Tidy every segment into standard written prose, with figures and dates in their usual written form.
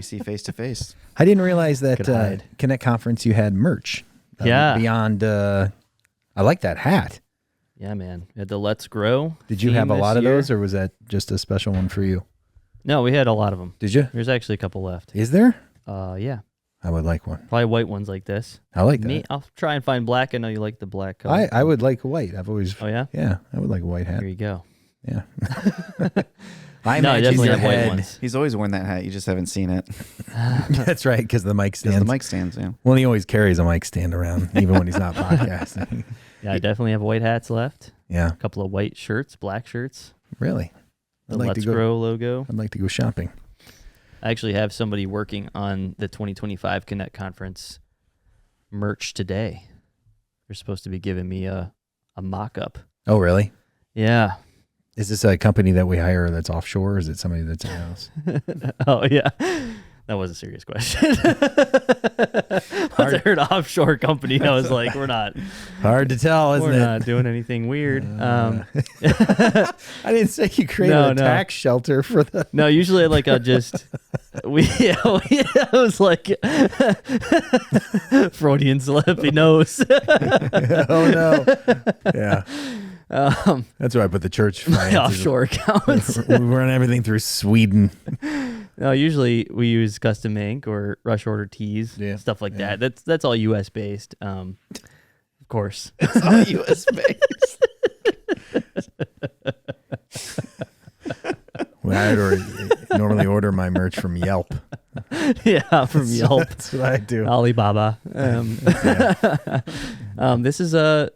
see face to face. I didn't realize Could that hide. Connect Conference you had merch. Yeah. Beyond, I like that hat. Yeah, man. We had the Let's Grow. Did you theme have a this lot of year. those, or was that just a special one for you? No, we had a lot of them. Did you? There's actually a couple left. Is there? Yeah. I would like one. Probably white ones like this. I like that. Me, I'll try and find black. I know you like the black color. I would like white. I've always. Oh, yeah? Yeah, I would like a white hat. Here you go. Yeah. I No, I imagine definitely your have white head. ones. He's always worn that hat. You just haven't seen it. That's right, because the mic Because stands. the mic stands, yeah. Well, he always carries a mic stand around, even when he's not podcasting. Yeah, I definitely have white hats left. Yeah, A couple of white shirts, black shirts. really. The Let's Grow logo. I'd like to go shopping. I actually have somebody working on the 2025 Connect Conference merch today. They're supposed to be giving me a mock-up. Oh, really? Yeah. Is this a company that we hire that's offshore, or is it somebody that's in-house? Oh, yeah. That was a serious question. Once I heard offshore company, I was like, we're not Hard to tell, isn't we're it? not doing anything weird. I didn't say you created a tax shelter for the... No, usually like I'll just I was like Freudian slip, he knows. Oh, no. Yeah. That's why I put the church My finances. offshore accounts. We run everything through Sweden. No, usually we use custom ink or rush order tees, stuff like that. That's all US based. Of course. It's all US based. Well, I normally order my merch from Yelp. Yeah, from Yelp. That's what I do. Alibaba. This is a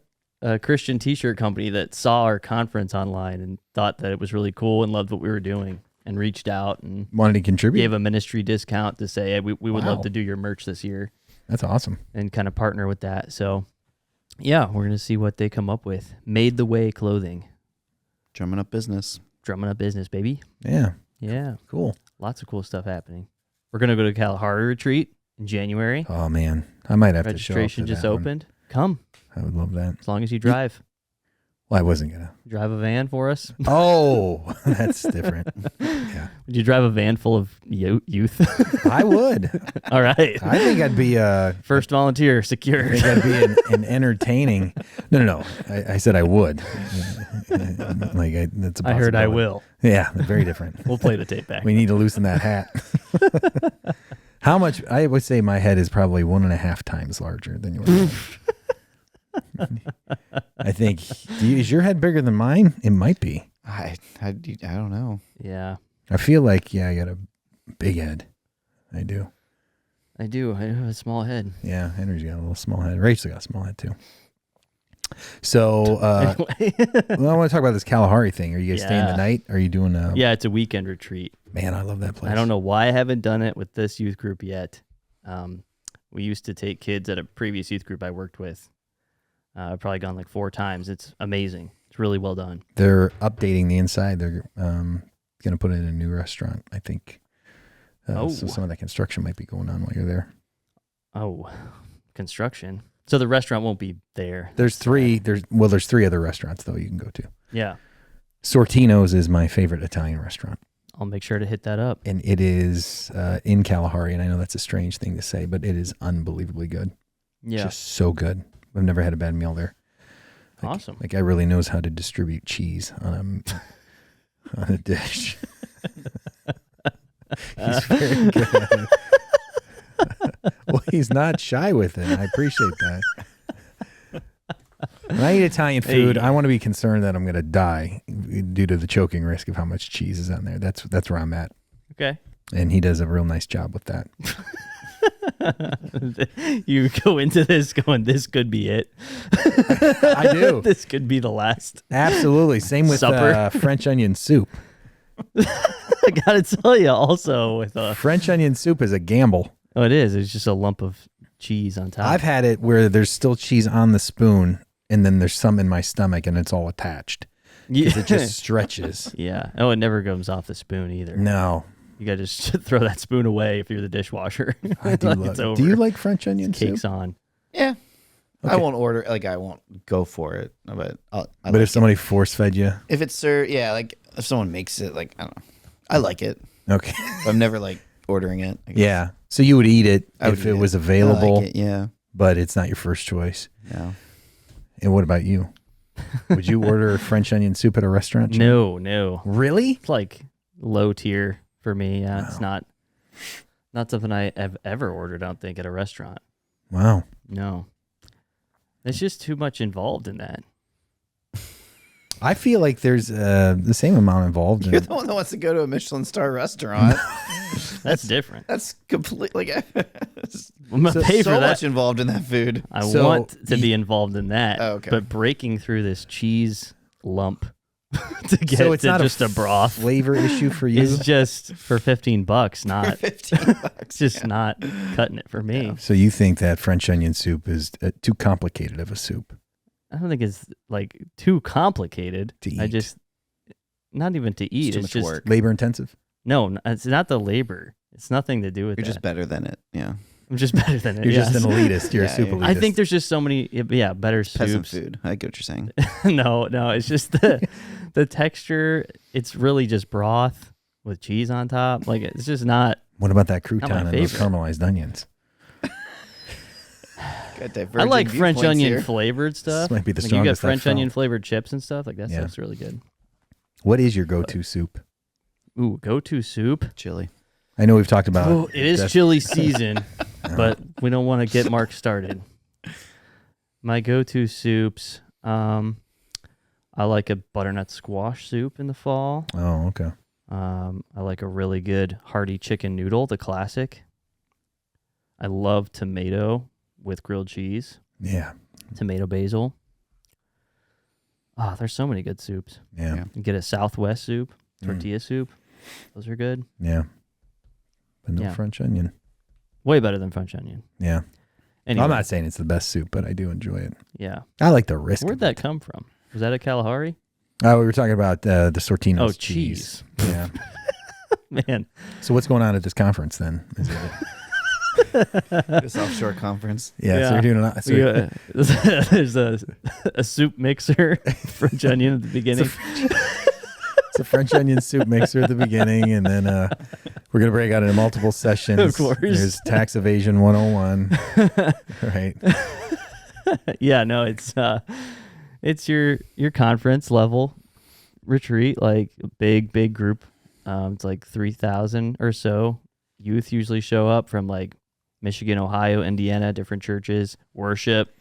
Christian t-shirt company that saw our conference online and thought that it was really cool and loved what we were doing and reached out and Wanted to contribute. gave a ministry discount to say, hey, we would Wow. love to do your merch this year That's awesome. and kind of partner with that. So yeah, we're going to see what they come up with. Made the Way Clothing. Drumming up business. Drumming up business, baby. Yeah. Yeah. Cool. Lots of cool stuff happening. We're going to go to Kalahari retreat in January. Oh, man. I might have to show up Registration to just that one. opened. Come, I would love that. as long as you drive. Well, I wasn't going to. Drive a van for us. Oh, that's different. Yeah. Would you drive a van full of youth? I would. All right. I think I'd be First volunteer I secured. think I'd be an entertaining. No. I said I would. That's a I heard I possibility. will. Yeah, very different. We'll play the tape back. We need to loosen that hat. How much? I would say my head is probably 1.5 times larger than yours. I think. Is your head bigger than mine? It might be. I don't know. Yeah, I feel like, I got a big head. I do. I do. I have a small head. Yeah, Henry's got a little small head. Rachel's got a small head too. So, Anyway. well, I want to talk about this Kalahari thing. Are you guys staying the Yeah. night? Are you doing a... Yeah, it's a weekend retreat. Man, I love that place. I don't know why I haven't done it with this youth group yet. We used to take kids at a previous youth group I worked with. I've probably gone like 4 times. It's amazing. It's really well done. They're updating the inside. They're going to put in a new restaurant, I think. So some of that construction might be going on while you're there. Oh, construction. So the restaurant won't be there. There's 3 other restaurants, though, you can go to. Yeah. Sortino's is my favorite Italian restaurant. I'll make sure to hit that up. And it is in Kalahari, and I know that's a strange thing to say, but it is unbelievably good. Yeah. Just so good. I've never had a bad meal there. Awesome. Like, I really knows how to distribute cheese on a dish. He's very good at it. Well, he's not shy with it. I appreciate that. When I eat Italian food, Hey. I want to be concerned that I'm going to die due to the choking risk of how much cheese is on there. That's where I'm at. Okay. And he does a real nice job with that. You go into this going, this could be it. I do. This could be the last. Absolutely. Same with Supper. French onion soup. I gotta tell you, also with French onion soup is a gamble. oh, it is. It's just a lump of cheese on top. I've had it where there's still cheese on the spoon, and then there's some in my stomach, and it's all attached. Yeah. It just stretches. Yeah. Oh, it never comes off the spoon either. No. You gotta just throw that spoon away if you're the dishwasher. I do Like, love it's it. over. Do you like French onion soup? Cakes on. Yeah. I Okay. won't order, I won't go for it, but I But like if somebody force fed you, if it's served, if someone makes it, I don't know. I like it. okay. But I've never, ordering it. I guess. Yeah. So you would eat it I would if eat it was I available, like it, yeah. but it's not your first choice. No. And what about you? Would you order French onion soup at a restaurant? Jim? No. Really? It's like low tier for me. Yeah, it's Wow. not something I have ever ordered, I don't think, at a restaurant. Wow. No. There's just too much involved in that. I feel like there's the same amount involved in You're it. the one that wants to go to a Michelin star restaurant. That's different. That's completely I'm gonna So- pay so for that. much involved in that food. I So want to be involved in that. Oh, okay. But breaking through this cheese lump to get So it's to not just a broth flavor issue for you. is just for $15, For not $15. it's just not cutting it for me. So you think that French onion soup is too complicated of a soup? I don't think it's like too complicated. To I eat. just not even to eat. too It's much just work. Labor intensive? no. It's not the labor. It's nothing to do with You're that. just better than it. Yeah. I'm just better than it. You're just yes. an elitist. You're a Yeah, soup yeah. elitist. I think there's just so many, better Peasant soups. food. I get what you're saying. no, it's just the texture. It's really just broth with cheese on top. Like it's just not. What about that my crouton and those favorite. caramelized onions? Got I diverging like French viewpoints onion here. flavored stuff. This might be the Like you get strongest I've French onion found. flavored chips and stuff. Like that Yeah. stuff's really good. What is your go-to soup? Ooh, go-to soup. Chili. I know we've talked about Oh, it is Def- chili season, but we don't want to get Mark started. My go-to soups. I like a butternut squash soup in the fall. Oh, okay. I like a really good hearty chicken noodle, the classic. I love tomato with grilled cheese, Yeah. tomato basil. Oh, there's so many good soups. Yeah. Yeah. You get a Southwest soup, Mm. tortilla soup. Those are good. Yeah. But no Yeah. French onion. Way better than French onion. Yeah. Anyway, I'm not saying it's the best soup, but I do enjoy it. yeah. I like the risk. Where'd of that it. come from? Was that a Kalahari? We were talking about the Sortino's Oh, cheese. cheese. Yeah. Man, So what's going on at this conference then? Is it, This offshore conference. yeah, So Yeah. you're doing a lot. So there's a soup mixer, French onion at the beginning. it's a French onion soup mixer at the beginning, and then we're gonna break out into multiple sessions. Of course. There's tax evasion 101. Right. Yeah, no, it's your conference level retreat, like a big group. It's like 3,000 or so youth usually show up from like Michigan, Ohio, Indiana, different churches, worship,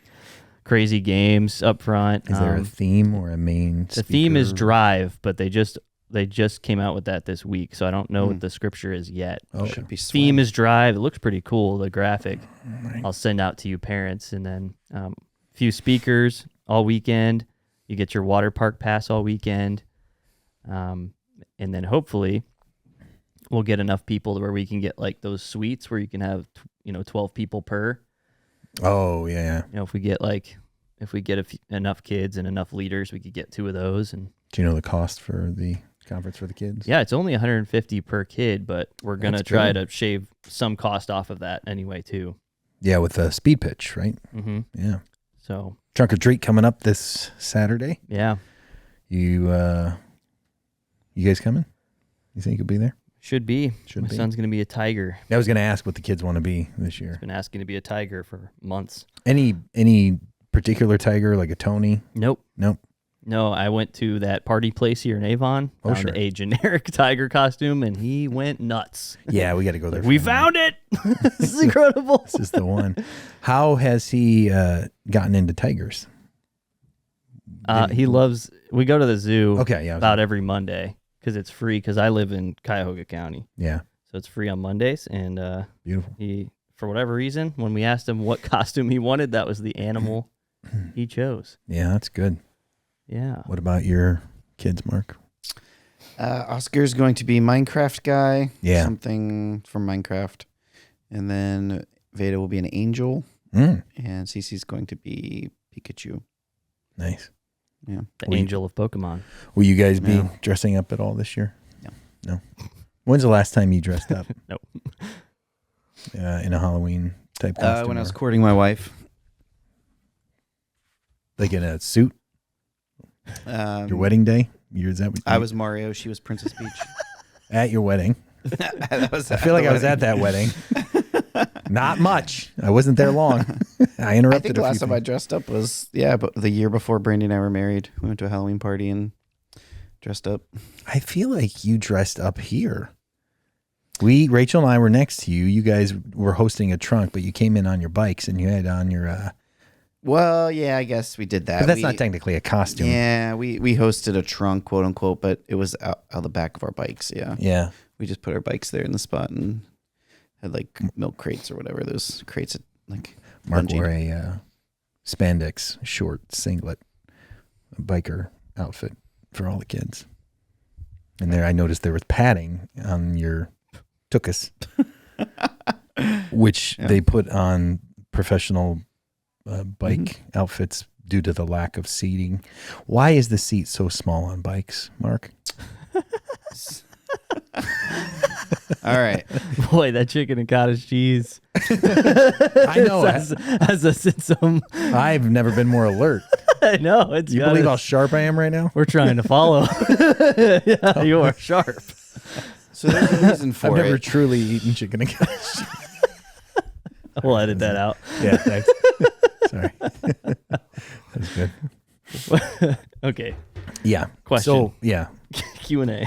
crazy games up front. Is there a theme or a main? The theme is speaker? drive, but they just came out with that this week, so I don't know what the scripture is yet. Oh, Should be Theme is drive. It looks pretty cool. The graphic right. I'll send out to you parents, and then a few speakers all weekend. You get your water park pass all weekend, and then hopefully we'll get enough people to where we can get like those suites where you can have 12 people per. Oh yeah. If we get enough kids and enough leaders, we could get 2 of those. And Do you know the cost for the conference for the kids? yeah, it's only $150 per kid, but we're gonna That's try good. to shave some cost off of that anyway too. Yeah, with the speed pitch, right? Mm-hmm. Yeah. So Trunk or treat coming up this Saturday. yeah, You guys coming? You think you'll be there? should be. Should My be. son's gonna be a tiger. I was going to ask what the kids want to be this year. He's been asking to be a tiger for months. Any particular tiger, like a Tony? Nope. Nope. No, I went to that party place here in Avon. Oh, Found sure. a generic tiger costume, and he went nuts. Yeah, we got to go there. We for that. found it. This is incredible. This is the one. How has he gotten into tigers? He loves. We go to the zoo Okay, yeah. about every Monday because it's free. Because I live in Cuyahoga County, Yeah, so it's free on Mondays. And beautiful. he, for whatever reason, when we asked him what costume he wanted, that was the animal he chose. Yeah, that's good. Yeah. What about your kids, Mark? Oscar's going to be Minecraft guy. Yeah. Something from Minecraft. And then Veda will be an angel. Mm, And Cece's going to be Pikachu. nice. Yeah. The Will you- angel of Pokemon. Will you guys be No. dressing up at all this year? No. No. When's the last time you dressed up? Nope. In a Halloween type costume? When I was or- courting my wife. like in a suit? Your wedding day? Is that what I was Mario. She was Princess Peach. at your wedding? I feel like I was at that wedding. Not much. I wasn't there long. I interrupted. I think the last time I dressed up was but the year before Brandy and I were married. We went to a Halloween party and dressed up. I feel like you dressed up here. Rachel and I were next to you. You guys were hosting a trunk, but you came in on your bikes and you had on your. Well, yeah, I guess we did that. But that's not technically a costume. Yeah, we hosted a trunk, quote unquote, but it was out the back of our bikes. Yeah. Yeah. We just put our bikes there in the spot and had like milk crates or whatever. Those crates at, like Mark bungee. wore a spandex short singlet, a biker outfit for all the kids. And there, I noticed there was padding on your tuchus, which they put on professional bike outfits due to the lack of seating. Why is the seat so small on bikes, Mark? All right. Boy, that chicken and cottage cheese I know. has us in some. I've never been more alert. I know. It's You got believe us- how sharp I am right now? We're trying to follow. Yeah, you are sharp. So there's a reason I've for never it. truly eaten chicken and cottage. We'll edit that out. Yeah, thanks. Sorry. That's good. Okay. Yeah. Question. So, yeah. Q&A.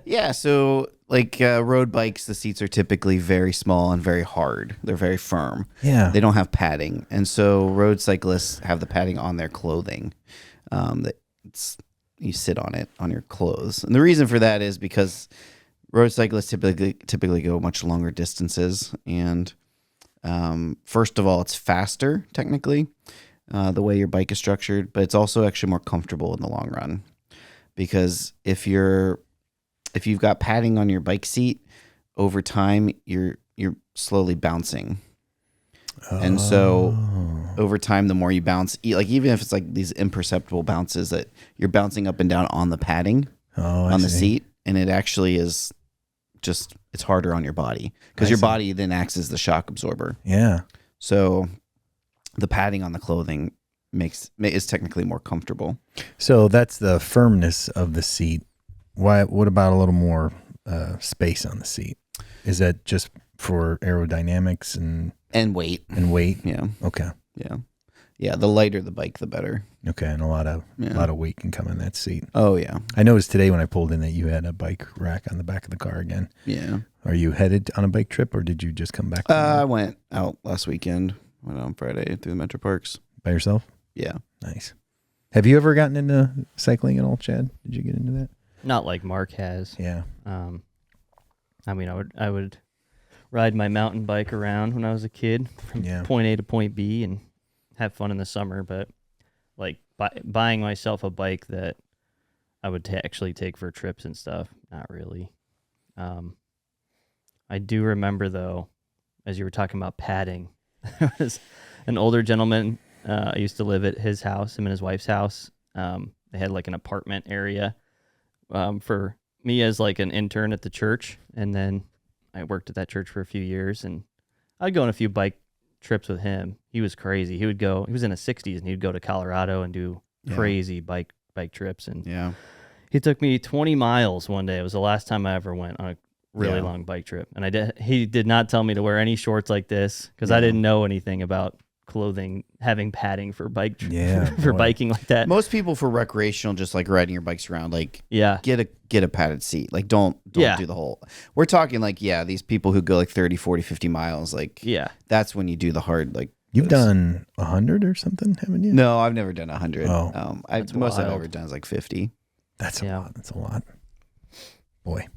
Yeah, so like road bikes, the seats are typically very small and very hard. They're very firm. Yeah. They don't have padding, and so road cyclists have the padding on their clothing. You sit on it on your clothes, and the reason for that is because road cyclists typically go much longer distances, and first of all, it's faster technically, the way your bike is structured, but it's also actually more comfortable in the long run, because if you've got padding on your bike seat, over time you're slowly bouncing. And so over time, the more you bounce, like even if it's like these imperceptible bounces that you're bouncing up and down on the padding on the seat, and it actually is just, it's harder on your body because your body then acts as the shock absorber. Yeah. So the padding on the clothing is technically more comfortable. So that's the firmness of the seat. What about a little more space on the seat? Is that just for aerodynamics And weight. weight? Yeah. Okay. Yeah. Yeah. The lighter the bike, the better. Okay. And a lot of weight can come in that seat. Oh, yeah. I noticed today when I pulled in that you had a bike rack on the back of the car again. Yeah. Are you headed on a bike trip or did you just come back? I went out last weekend. Went on Friday through the Metro Parks. By yourself? Yeah. Nice. Have you ever gotten into cycling at all, Chad? Did you get into that? Not like Mark has. Yeah. I mean, I would ride my mountain bike around when I was a kid from point A to point B and have fun in the summer. But like buying myself a bike that I would actually take for trips and stuff, not really. I do remember though, as you were talking about padding, there was an older gentleman. I used to live at his house, him and his wife's house. They had like an apartment area for me as like an intern at the church, and then I worked at that church for a few years, and I'd go on a few bike trips with him. He was crazy. He was in his 60s, and he'd go to Colorado and do crazy bike trips. And he took me 20 miles one day. It was the last time I ever went on a really long bike trip, and he did not tell me to wear any shorts like this because I didn't know anything about clothing having padding for biking like that. Most people for recreational, just like riding your bikes around, like get a padded seat. Like don't do the whole. We're talking like these people who go like 30, 40, 50 miles. Like that's when you do the hard like. You've done 100 or something, haven't you? No, I've never done 100. Oh, most I've ever done is like 50. That's a lot. That's a lot. Boy,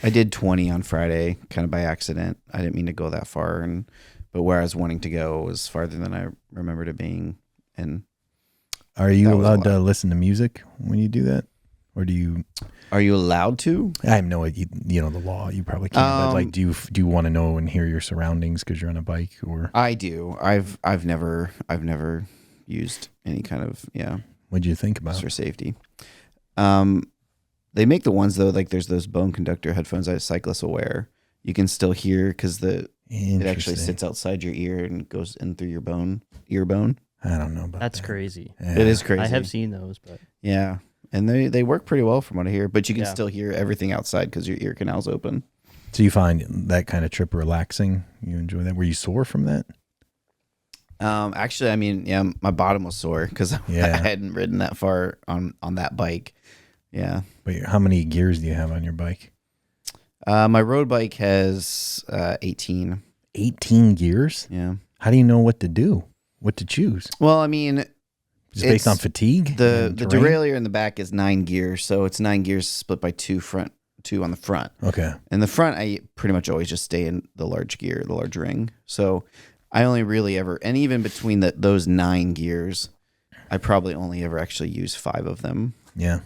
I did 20 on Friday, kind of by accident. I didn't mean to go that far, but where I was wanting to go was farther than I remembered it being. And are you allowed to listen to music when you do that, or do you? Are you allowed to? I have no idea. You know the law. You probably can't. But like, do you want to know and hear your surroundings because you're on a bike? Or I do. I've never used any kind of What'd you think about for safety? They make the ones though, like there's those bone conductor headphones that cyclists will wear. You can still hear because it actually sits outside your ear and goes in through your ear bone. I don't know about That's that. crazy. Yeah. It is crazy. I have seen those, but and they work pretty well from what I hear. But you can still hear everything outside because your ear canal's open. So you find that kind of trip relaxing? You enjoy that? Were you sore from that? Actually, I mean, yeah, my bottom was sore because Yeah. I hadn't ridden that far on that bike. Yeah. But how many gears do you have on your bike? My road bike has 18. 18 gears? Yeah. How do you know what to do? What to choose? Well, I mean, Just based on it's- fatigue? the and terrain? derailleur in the back is 9 gears, so it's 9 gears split by two on the front. Okay. In the front, I pretty much always just stay in the large gear, the large ring. So I only really ever, and even between those 9 gears, I probably only ever actually use 5 of them. Yeah.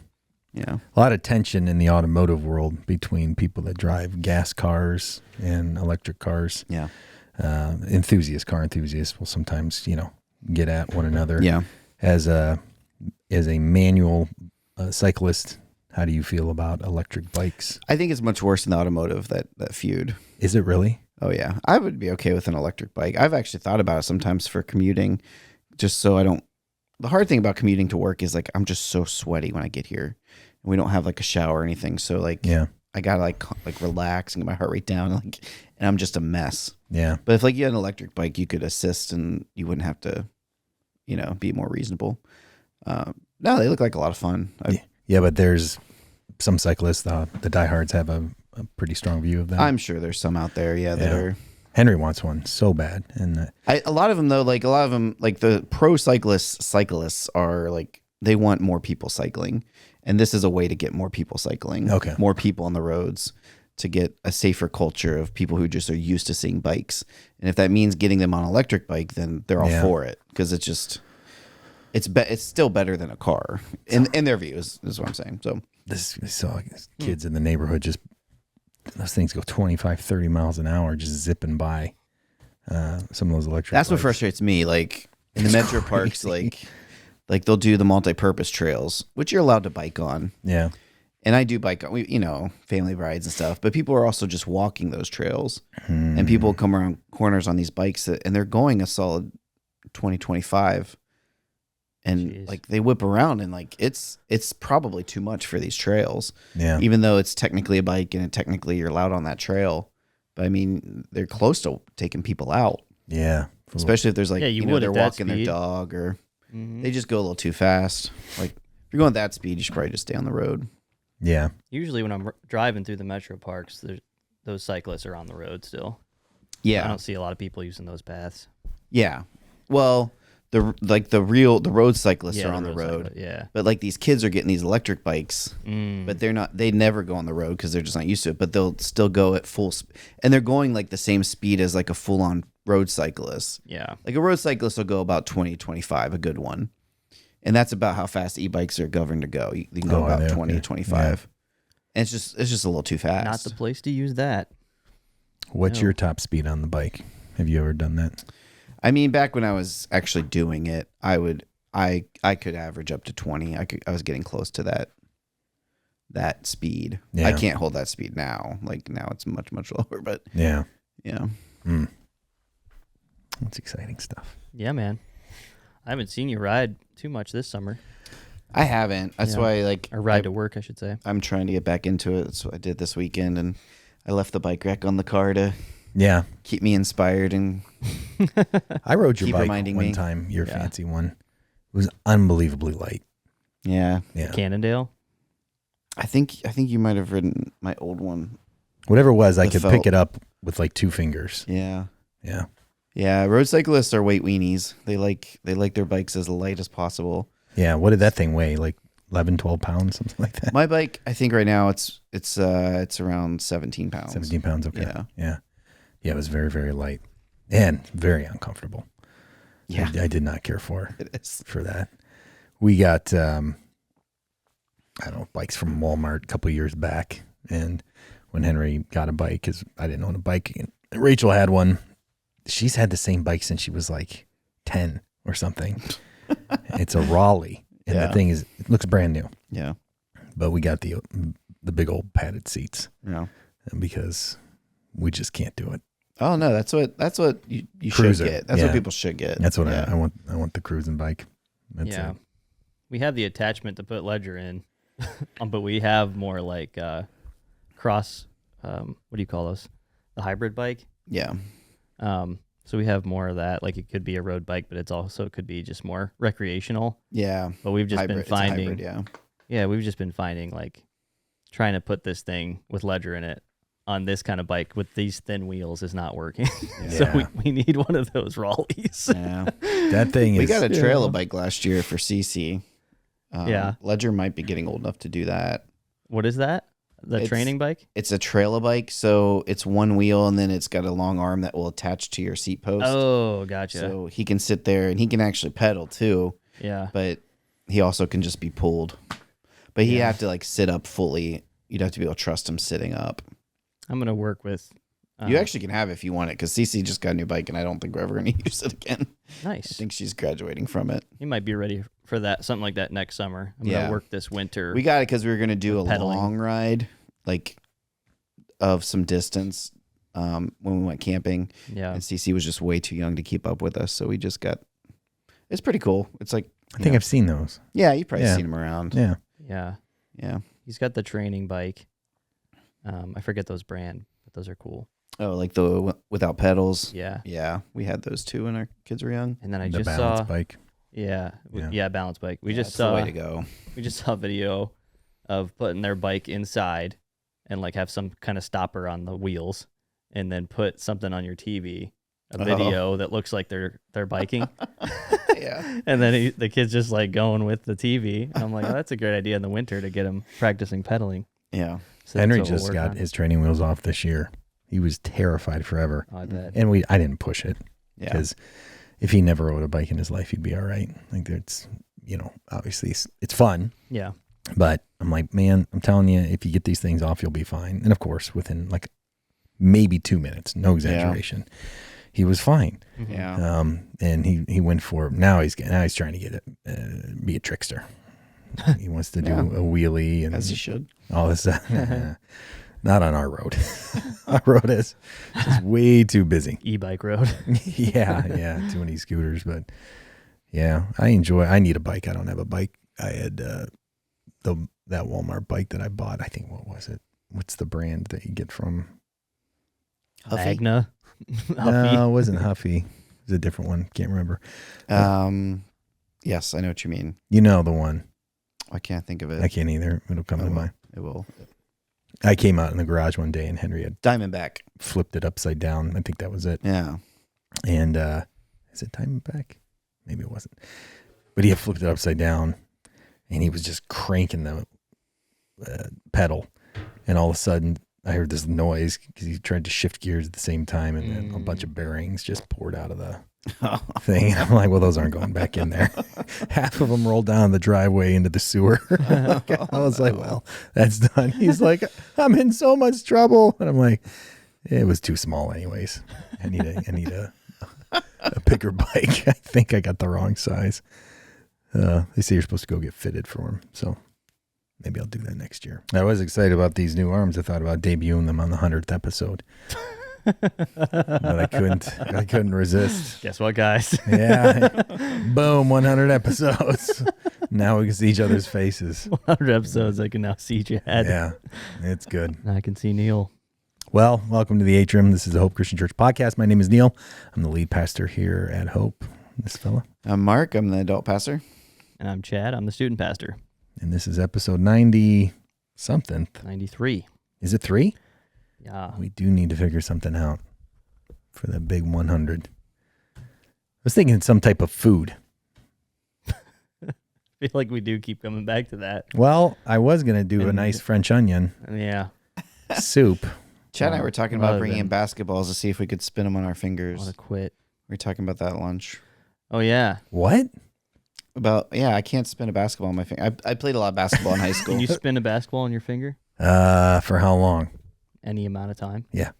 Yeah. A lot of tension in the automotive world between people that drive gas cars and electric cars. Yeah. Car enthusiasts will sometimes, get at one another. Yeah. As a manual cyclist, how do you feel about electric bikes? I think it's much worse in the automotive, that feud. Is it really? Oh, yeah. I would be okay with an electric bike. I've actually thought about it sometimes for commuting, just so I don't. The hard thing about commuting to work is, like, I'm just so sweaty when I get here. And we don't have, like, a shower or anything. So, like, Yeah. I got to, like relax and get my heart rate down. And I'm just a mess. Yeah. But if, like, you had an electric bike, you could assist and you wouldn't have to, be more reasonable. No, they look like a lot of fun. Yeah, but there's some cyclists, the diehards have a pretty strong view of that. I'm sure there's some out there, that Yeah. are. Henry wants one so bad. And A lot of them, though, like the pro cyclists are like, they want more people cycling. And this is a way to get more people cycling. Okay. More people on the roads to get a safer culture of people who just are used to seeing bikes. And if that means getting them on an electric bike, then they're all Yeah. for it. Because it's just, it's still better than a car in their view is what I'm saying. So I saw kids in the neighborhood those things go 25, 30 miles an hour just zipping by some of those electric that's what bikes. frustrates me. Like in the It's metro parks, crazy. like they'll do the multi-purpose trails, which you're allowed to bike on. Yeah. And I do bike on, family rides and stuff, but people are also just walking those trails. And people come around corners on these bikes and they're going a solid 20, 25. And Jeez. like they whip around and like it's probably too much for these trails. Yeah. Even though it's technically a bike and technically you're allowed on that trail. But I mean, they're close to taking people out, Yeah. especially if there's like, Yeah, you would they're at that walking their speed. dog or Mhm. they just go a little too fast. Like if you're going that speed, you should probably just stay on the road. Yeah. Usually when I'm driving through the metro parks, those cyclists are on the road still. I Yeah. don't see a lot of people using those paths. Yeah. Well, the road cyclists are on the road. cyclists, yeah. But like these kids are getting these electric bikes, Mm. but they never go on the road because they're just not used to it. But they'll still go at full and they're going like the same speed as like a full on road cyclist. Yeah. Like a road cyclist will go about 20, 25, a good one. And that's about how fast e-bikes are governed to go. You can go Oh, are about they? 20, Okay. 25. And it's just a little too fast. Not the place to use that. What's No. your top speed on the bike? Have you ever done that? I mean, back when I was actually doing it, I could average up to 20. I was getting close to that speed. Yeah. I can't hold that speed now. Like now it's much, much lower, but Yeah. yeah. That's exciting stuff. Yeah, man. I haven't seen you ride too much this summer. I haven't. That's Yeah. why Or ride to work, I should say. I'm trying to get back into it. That's what I did this weekend, and I left the bike rack on the car to Yeah. keep me inspired. And I rode your Keep bike reminding one me. time, your Yeah. fancy one. It was unbelievably light. yeah, Yeah. Cannondale. I think you might have ridden my old one. Whatever it was, I The could felt. pick it up with like 2 fingers. Yeah. Yeah. Yeah, road cyclists are weight weenies. They like their bikes as light as possible. Yeah. What did that thing weigh? Like 11, 12 pounds, something like that? My bike, I think right now it's around 17 pounds. 17 pounds. Okay. Yeah. Yeah. Yeah. It was very, very light and very uncomfortable. Yeah, I did not care for it is. that. We got, I don't know, bikes from Walmart a couple of years back. And when Henry got a bike, because I didn't own a bike, and Rachel had one. She's had the same bike since she was like 10 or something. It's a Raleigh. And Yeah. the thing is, it looks brand new. Yeah, But we got the big old padded seats yeah. because we just can't do it. Oh no, that's what you should Cruiser. get. That's Yeah. what people should get. That's what yeah. I want. I want the cruising bike. That's yeah. it. We have the attachment to put Ledger in, but we have more like cross what do you call those? The hybrid bike. Yeah. So we have more of that. Like it could be a road bike, but it could be just more recreational. Yeah. But we've just Hybrid, been it's a finding, hybrid, yeah. yeah, we've just been finding like trying to put this thing with ledger in it on this kind of bike with these thin wheels is not working. So Yeah. we need one of those Raleighs. Yeah. That thing We is. got a trailer bike last year for CC. Yeah. Ledger might be getting old enough to do that. What is that? The It's- training bike? It's a trailer bike, so it's one wheel and then it's got a long arm that will attach to your seat post. Oh, gotcha. So he can sit there and he can actually pedal too, Yeah. but he also can just be pulled. But he Yeah. have to like sit up fully. You'd have to be able to trust him sitting up. I'm going to work with. You actually can have it if you want it because CC just got a new bike and I don't think we're ever going to use it again. I Nice. think she's graduating from it. You might be ready for that, something like that next summer. I'm going Yeah. to work this winter. We got it because we were going to do a Pedaling. long ride, like of some distance when we went camping. yeah. And CC was just way too young to keep up with us. So we just got, it's pretty cool. It's like, I think I've seen those. yeah, you've probably Yeah. seen him around. Yeah. Yeah. Yeah. He's got the training bike. I forget those brand, but those are cool. Oh, like the without pedals. Yeah. Yeah. We had those too when our kids were young. And then I The just balance saw, bike. yeah, Yeah. balance bike. We Yeah, just that's the saw, way to go. we just saw a video of putting their bike inside and like have some kind of stopper on the wheels and then put something on your TV, a Oh. video that looks like they're biking. Yeah. And then the kid's just like going with the TV. And I'm like, oh, that's a great idea in the winter to get him practicing pedaling. Yeah. So Henry that's what we'll just work got on. his training wheels off this year. He was terrified forever. Oh, I bet. And I didn't push it Yeah. because if he never rode a bike in his life, he'd be all right. Like it's, obviously it's fun, Yeah. but I'm like, man, I'm telling you, if you get these things off, you'll be fine. And of course, within like maybe 2 minutes, no exaggeration, he was fine. Mhm. Yeah. And he went for it. Now he's trying to get it, be a trickster. He wants to do Yeah. a wheelie and As he should. all this stuff. Not on our road. Our road is just way too busy. E-bike road. Yeah, too many scooters. But yeah, I need a bike. I don't have a bike. I had that Walmart bike that I bought. I think, what was it? What's the brand that you get from? Huffy. Magna. No, it wasn't Huffy. It was a different one. Can't remember. Yes, I know what you mean. You know the one. I can't think of it. I can't either. It'll come Oh, to well. mind. It will. I came out in the garage one day and Henry had Diamondback. flipped it upside down. I think that was it. Yeah. And is it Diamondback? Maybe it wasn't. But he had flipped it upside down and he was just cranking the pedal. And all of a sudden, I heard this noise because he tried to shift gears at the same time. And then a bunch of bearings just poured out of the thing. And I'm like, well, those aren't going back in there. Half of them rolled down the driveway into the sewer. I was like, well, that's done. He's like, I'm in so much trouble. And I'm like, it was too small anyways. I need a bigger bike. I think I got the wrong size. They say you're supposed to go get fitted for them. So maybe I'll do that next year. I was excited about these new arms. I thought about debuting them on the 100th episode. But I couldn't resist. Guess what, guys? Yeah. Boom, 100 episodes. Now we can see each other's faces. 100 episodes. I can now see Chad. Yeah, it's good. I can see Neil. Well, welcome to the Atrium. This is the Hope Christian Church podcast. My name is Neil. I'm the lead pastor here at Hope. This fella. I'm Mark. I'm the adult pastor. And I'm Chad. I'm the student pastor. And this is episode 90 something. 93. Is it 3? Yeah. We do need to figure something out for the big 100. I was thinking some type of food. I feel like we do keep coming back to that. Well, I was going to do a And- nice French onion Yeah. soup. Chad and I were talking about Rather bringing in than- basketballs to see if we could spin them on our I fingers. want to quit. We were talking about that at lunch. Oh, yeah. What? I can't spin a basketball on my finger. I played a lot of basketball in high school. Can you spin a basketball on your finger? For how long? Any amount of time? Yeah.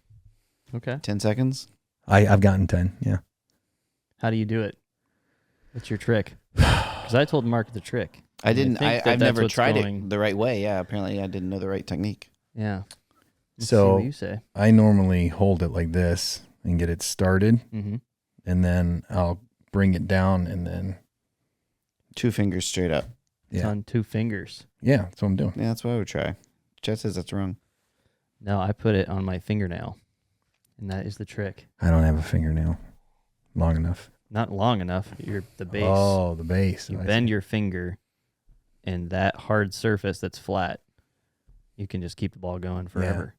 Okay. 10 seconds? I've gotten 10. Yeah. How do you do it? What's your trick? Because I told Mark the trick. I didn't. think that I've that's never what's tried going- it the right way. Yeah, apparently I didn't know the right technique. Yeah. Let's So- see what you say. I normally hold it like this and get it started, Mm-hmm. and then I'll bring it down, and then 2 fingers straight up. It's Yeah. on 2 fingers. yeah, that's what I'm doing. Yeah, that's what I would try. Chad says that's wrong. No, I put it on my fingernail, and that is the trick. I don't have a fingernail long enough. Not long enough. You're the base. Oh, the base. You I bend see. your finger, and that hard surface that's flat, you can just keep the ball going forever.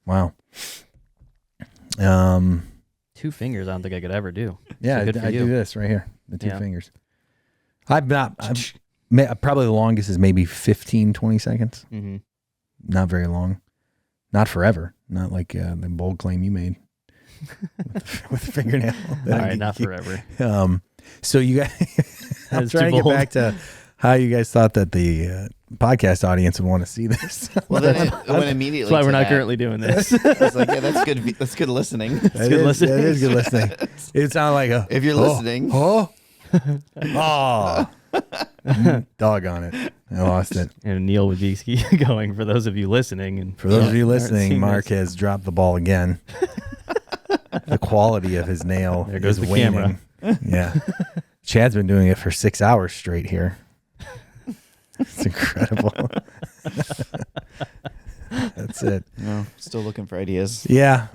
Wow. 2 fingers, I don't think I could ever do. Yeah, So good for I you. do this right here. The 2 Yeah. fingers. Probably the longest is maybe 15, 20 seconds. Mm-hmm. Not very long. Not forever. Not like the bold claim you made with the fingernail. All right, not forever. So you guys, I'm That's trying too to get bold. back to how you guys thought that the podcast audience would want to see this. Well, then it went immediately. That's why to we're not that. currently doing this. I was like, yeah, that's good. That's good listening. That good is- listening. That is good listening. It sounded like a. If you're listening. Oh. Doggone it. I lost it. And Neil would be going for those of you listening. And For those of you aren't listening, seeing Mark this. has dropped the ball again. The quality of his nail There goes is the waning. Yeah. Chad's been doing it for 6 hours straight here. It's incredible. That's it. No, still looking for ideas. Yeah.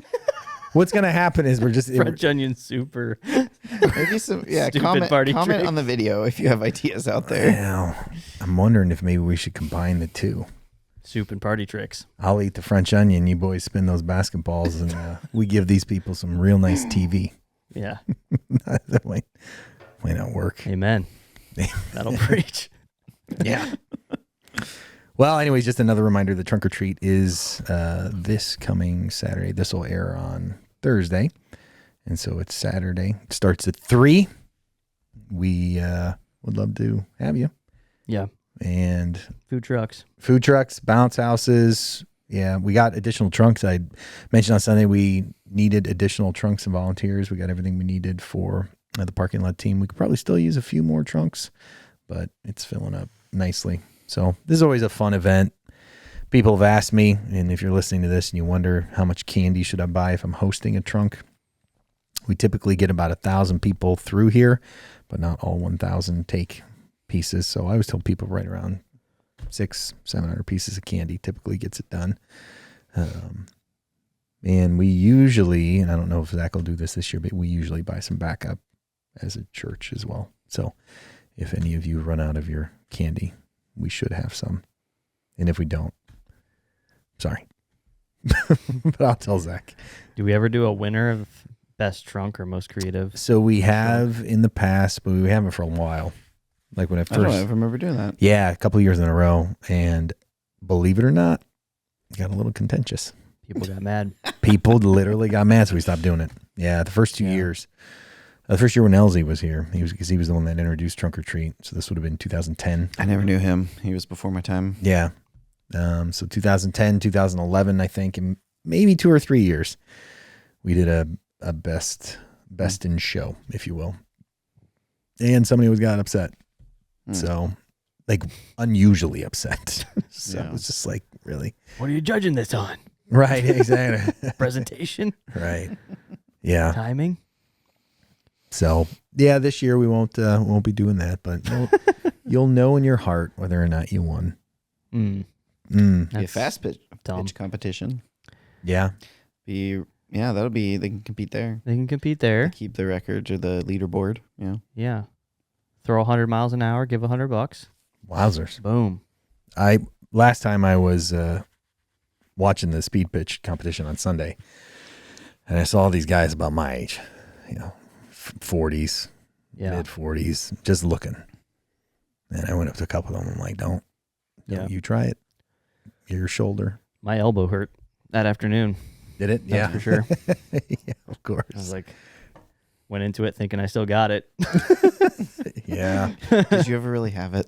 What's going to happen is we're just. French onion soup or Maybe some. Yeah, Stupid comment party on trick. the video if you have ideas out there. Now, I'm wondering if maybe we should combine the two. soup and party tricks. I'll eat the French onion. You boys spin those basketballs, and we give these people some real nice TV. Yeah. That might not work. Amen. That'll preach. Yeah. Well, anyways, just another reminder: the Trunk or Treat is this coming Saturday. This will air on Thursday, and so it's Saturday. It starts at 3. We would love to have you. Yeah. And Food trucks. food trucks, bounce houses. Yeah, we got additional trunks. I mentioned on Sunday we needed additional trunks and volunteers. We got everything we needed for the parking lot team. We could probably still use a few more trunks, but it's filling up nicely. So this is always a fun event. People have asked me, and if you're listening to this and you wonder how much candy should I buy if I'm hosting a trunk, we typically get about 1,000 people through here, but not all 1,000 take pieces. So I always tell people right around 600-700 pieces of candy typically gets it done. And we usually, and I don't know if Zach will do this year, but we usually buy some backup as a church as well. So if any of you run out of your candy, we should have some. And if we don't, sorry. But I'll tell Zach. Do we ever do a winner of best trunk or most creative? So we have in the past, but we haven't for a while. Like when I I don't first, remember doing that. yeah, a couple of years in a row. And believe it or not, it got a little contentious. People got mad. People literally got mad, so we stopped doing it. Yeah, the first 2 Yeah. years. The first year when Elsie was here, he was the one that introduced Trunk or Treat. So this would have been 2010. I never knew him. He was before my time. Yeah. So 2010, 2011, I think, and maybe 2 or 3 years, we did a best in show, if you will. And somebody got upset. So, like, unusually upset. So Yeah. it was just like, really? What are you judging this on? Right, exactly. Presentation? Right. Yeah. Timing? So yeah, this year we won't be doing that, but you'll know in your heart whether or not you won. Mm. Be a That's fast pitch dumb. competition. Yeah. That'll be, they can compete there. They can compete there. Keep the records or the leaderboard. Yeah. Yeah. Throw 100 miles an hour, give $100. Wowzers. Boom. Last time I was watching the speed pitch competition on Sunday, and I saw these guys about my age, 40s, Yeah. mid 40s, just looking. And I went up to a couple of them. I'm like, don't you try it. Your shoulder. My elbow hurt that afternoon. Did it? That's for sure. Yeah, of course. I was like, went into it thinking I still got it. Yeah. Did you ever really have it?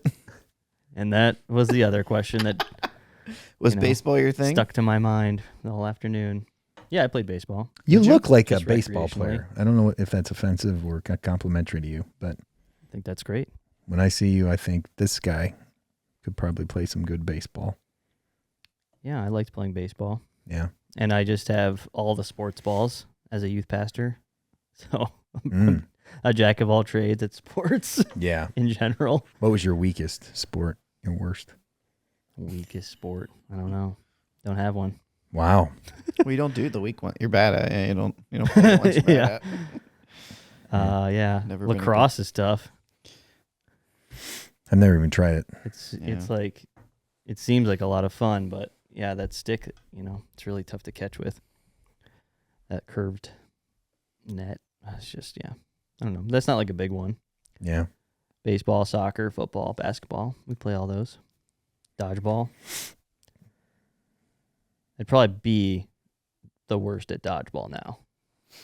And that was the other question that Was You know, baseball your thing? stuck to my mind the whole afternoon. Yeah, I played baseball. You Did you? look like a Just baseball recreationally. player. I don't know if that's offensive or complimentary to you, but I think that's great. when I see you, I think this guy could probably play some good baseball. Yeah, I liked playing baseball. Yeah. And I just have all the sports balls as a youth pastor. So Mm. a jack of all trades at sports Yeah. in general. What was your weakest sport? Your worst? Weakest sport. I don't know. Don't have one. Wow. We don't do the weak one. You're bad at it. You don't play the ones you're bad Yeah. at. Yeah. Never been a Lacrosse is tough. I've never even tried it. It's like, it seems like a lot of fun, but yeah, that stick, it's really tough to catch with. That curved net. It's just, I don't know. That's not like a big one. Yeah. Baseball, soccer, football, basketball. We play all those. Dodgeball. I'd probably be the worst at dodgeball now.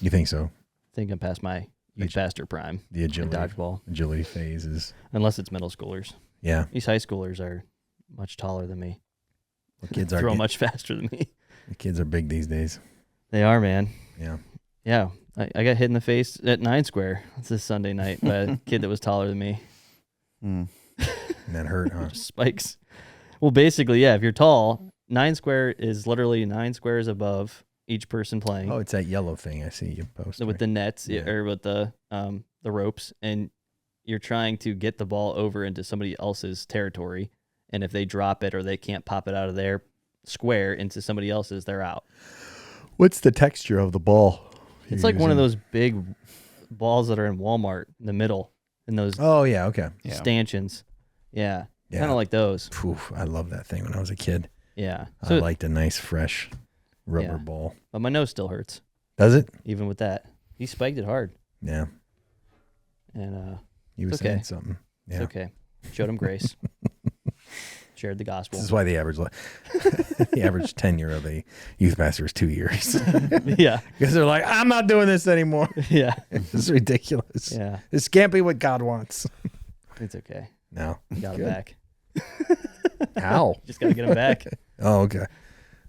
You think so? I think I'm past my youth pastor prime The in agility dodgeball, phase is. unless it's middle schoolers. Yeah. These high schoolers are much taller than me. The kids are Throw much faster than me. The kids are big these days. They are, man. Yeah. Yeah. I got hit in the face at 9 Square. It's this Sunday night by a kid that was taller than me. And that hurt, huh? Spikes. Well, basically, yeah, if you're tall, 9 Square is literally 9 squares above each person playing. Oh, it's that yellow thing I see you post. With the nets Yeah. or with the ropes, and you're trying to get the ball over into somebody else's territory, and if they drop it or they can't pop it out of their square into somebody else's, they're out. What's the texture of the ball? It's like one of those big balls that are in Walmart in the middle, in those Oh, yeah. Okay. stanchions. Yeah. Yeah. Kind of like those. Oof, I love that thing when I was a kid. Yeah. I liked a nice, fresh rubber Yeah. ball. But my nose still hurts, Does it? even with that. He spiked it hard. Yeah. And He was It's okay. saying something. Yeah. it's okay. Showed him grace. Shared the gospel. This is why the average tenure of a youth pastor is 2 years. Yeah. Because they're like, I'm not doing this anymore. Yeah. This is ridiculous. Yeah. This can't be what God wants. It's okay. No. Got him Good. back. How? Just got to get him back. Oh, okay.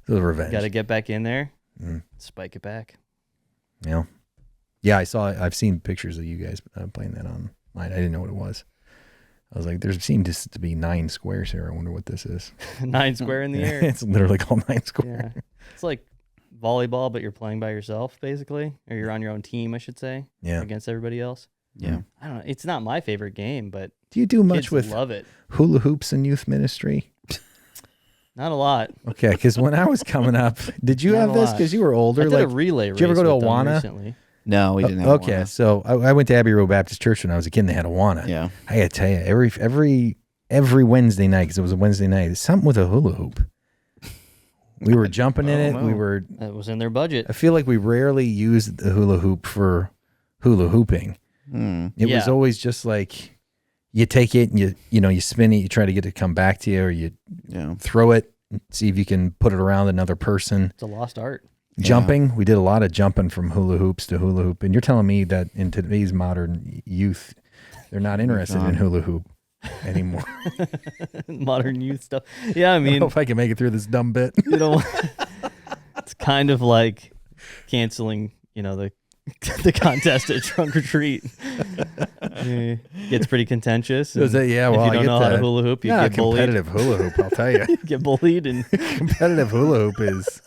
This is revenge. Got to get back in there, Mm. spike it back. Yeah. Yeah, I've seen pictures of you guys playing that online. I didn't know what it was. I was like, there seemed to be 9 squares here. I wonder what this is. 9 Square in the air. It's literally called 9 square. Yeah. It's like volleyball, but you're playing by yourself, basically. Or you're on your own team, I should say, Yeah. against everybody else. Yeah. I don't know. It's not my favorite game, but Do you do much kids with love it. hula hoops in youth ministry? Not a lot. Okay, because when I was coming up, did you Not have a this? lot. Because you were older. I did Like, a relay race. did you ever go to with them Awana? recently. No, we didn't have okay, one. so I went to Abbey Road Baptist Church when I was a kid, and they had Awana. Yeah. I gotta tell you, every Wednesday night, because it was a Wednesday night, it's something with a hula hoop. We were jumping in it. Oh, We wow. were. That was in their budget. I feel like we rarely used the hula hoop for hula hooping. Hmm. It was Yeah. always just like you take it and you spin it, you try to get it to come back to you, or you Yeah. throw it, see if you can put it around another person. It's a lost art. Jumping, we did a lot of jumping from hula hoops to hula hoop, and you're telling me that in today's modern youth, they're not interested in hula hoop anymore. Modern youth stuff. Yeah, I I don't mean, know if I can make it through this dumb bit. it's kind of like canceling, the contest at Trunk or Treat. Gets pretty contentious. Is and it? Yeah, well, if you I don't get know how to that. hula hoop, you Yeah, get bullied. competitive hula hoop, I'll tell you. You get bullied, and you Competitive hula hoop is,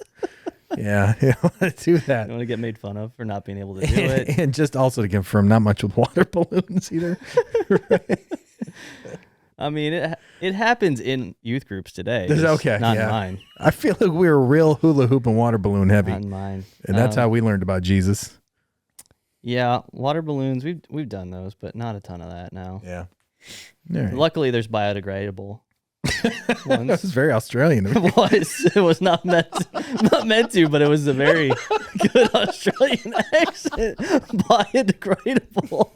yeah, you don't want to do that. want to get made fun of for not being able to do it. And just also to confirm, not much with water balloons either. I mean, it happens in youth groups today. Is it just okay? Not Yeah. in mine. I feel like we were real hula hoop and water balloon heavy, Not in mine. and that's how we learned about Jesus. Yeah, water balloons. We've done those, but not a ton of that now. Yeah. All right. Luckily, there's biodegradable That ones. was very Australian. of me. It was not meant to, but it was a very good Australian accent. Biodegradable.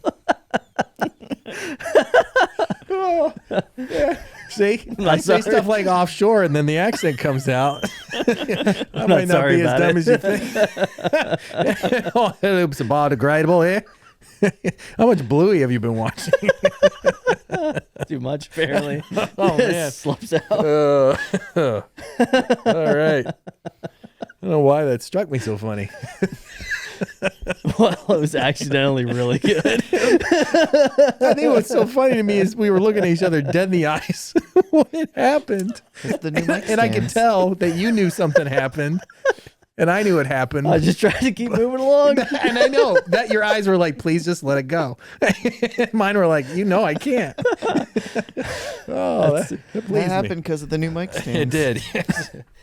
Oh, yeah. See, I'm I say sorry. stuff like offshore, and then the accent comes out. I I'm might not sorry be as about dumb it. as you think. Oh, it's biodegradable, yeah. How much Bluey have you been watching? Too much, apparently. Oh, man. Slips out. All right. I don't know why that struck me so funny. Well, it was accidentally really good. I think what's so funny to me is we were looking at each other dead in the eyes when it happened. It's the new mic And I could stands. tell that you knew something happened. And I knew it happened. I just tried to keep moving along. And I know that your eyes were like, please just let it go. Mine were like, I can't. That happened because of the new mic stand. It did.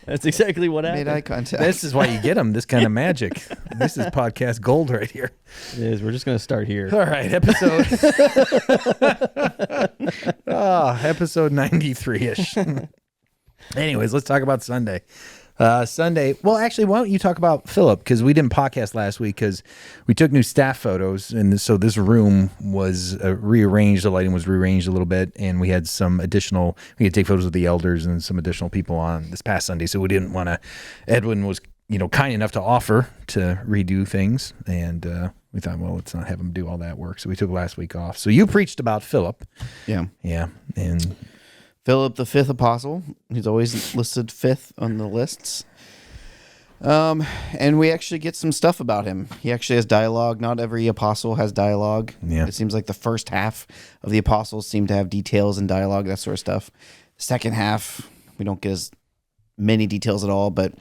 That's exactly what happened. Made eye contact. This is why you get them, this kind of magic. This is podcast gold right here. It is. We're just going to start here. All right, episode 93-ish. Anyways, let's talk about Sunday. Sunday. Well, actually, why don't you talk about Philip? Because we didn't podcast last week because we took new staff photos. And so this room was rearranged. The lighting was rearranged a little bit. And we had some additional, we had to take photos of the elders and some additional people on this past Sunday. So we didn't want to, Edwin was, kind enough to offer to redo things. And we thought, well, let's not have him do all that work. So we took last week off. So you preached about Philip. Yeah. Yeah. And Philip, the fifth apostle. He's always listed fifth on the lists. And we actually get some stuff about him. He actually has dialogue. Not every apostle has dialogue. Yeah. It seems like the first half of the apostles seem to have details and dialogue, that sort of stuff. Second half, we don't get as many details at all. But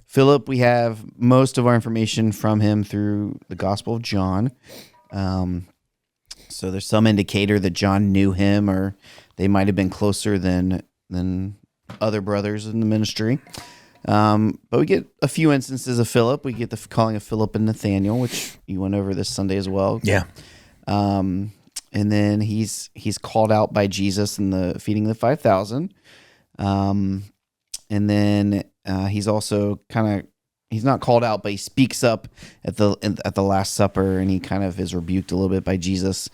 Philip, we have most of our information from him through the Gospel of John. So there's some indicator that John knew him, or they might have been closer than other brothers in the ministry. But we get a few instances of Philip. We get the calling of Philip and Nathaniel, which you went over this Sunday as well. yeah. And then he's called out by Jesus in the feeding of the 5,000. And then he's also he's not called out, but he speaks up at the Last Supper, and he kind of is rebuked a little bit by Jesus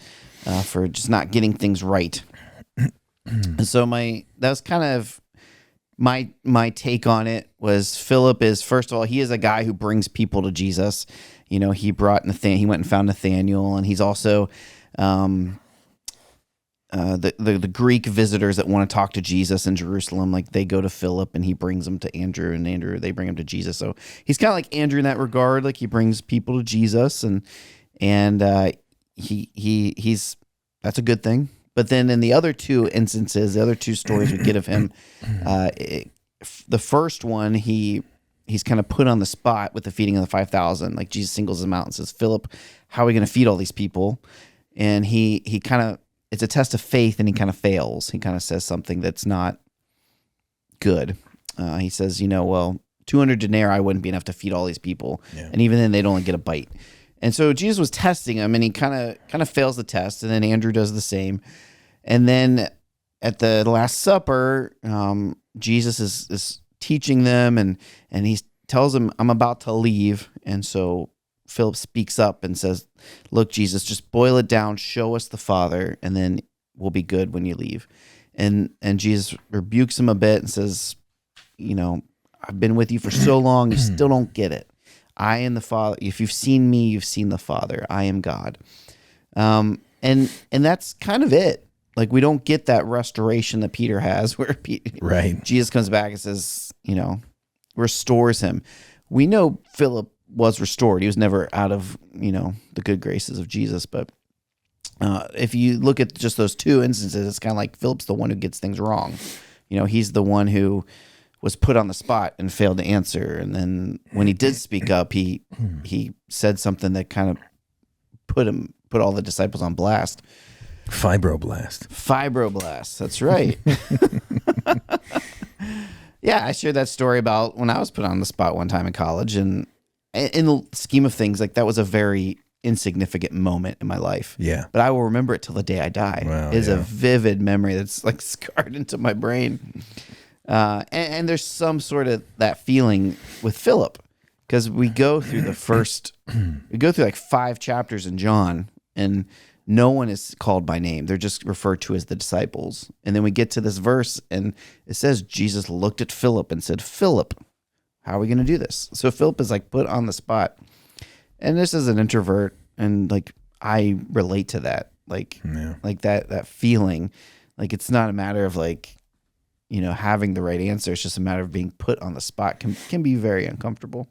for just not getting things right. And so that was kind of my take on it. Was Philip is, first of all, he is a guy who brings people to Jesus. He brought he went and found Nathaniel, and he's also the Greek visitors that want to talk to Jesus in Jerusalem, like they go to Philip and he brings them to Andrew, and Andrew, they bring him to Jesus. So he's kind of like Andrew in that regard. Like he brings people to Jesus, and he's that's a good thing. But then in the other two instances, the other two stories we get of him, the first one, he's kind of put on the spot with the feeding of the 5,000. Like Jesus singles him out and says, Philip, how are we going to feed all these people? And he kind of, it's a test of faith, and he kind of fails. He kind of says something that's not good. He says, 200 denarii wouldn't be enough to feed all these people. Yeah. And even then they'd only get a bite. And so Jesus was testing him, and he kind of fails the test, and then Andrew does the same. And then at the Last Supper, Jesus is teaching them, and he tells them, I'm about to leave. And so Philip speaks up and says, look, Jesus, just boil it down, show us the Father, and then we'll be good when you leave. And Jesus rebukes him a bit and says, I've been with you for so long, you still don't get it. I am the Father. If you've seen me, you've seen the Father. I am God. And that's kind of it. Like, we don't get that restoration that Peter has, where right. Jesus comes back and says, restores him. We know Philip was restored. He was never out of, the good graces of Jesus. But if you look at just those two instances, it's kind of like Philip's the one who gets things wrong. He's the one who was put on the spot and failed to answer. And then when he did speak up, he said something that kind of put all the disciples on blast. Fibroblast. That's right. Yeah, I shared that story about when I was put on the spot one time in college, and in the scheme of things, like, that was a very insignificant moment in my life. Yeah. But I will remember it till the day I die. Wow, It's a vivid memory that's like scarred into my brain. And there's some sort of that feeling with Philip, because we go through like 5 chapters in John, and no one is called by name. They're just referred to as the disciples. And then we get to this verse, and it says Jesus looked at Philip and said, Philip, how are we going to do this? So Philip is like put on the spot. And this is an introvert, and like I relate to that. Like, like that feeling. Like, it's not a matter of like, having the right answer. It's just a matter of being put on the spot can be very uncomfortable.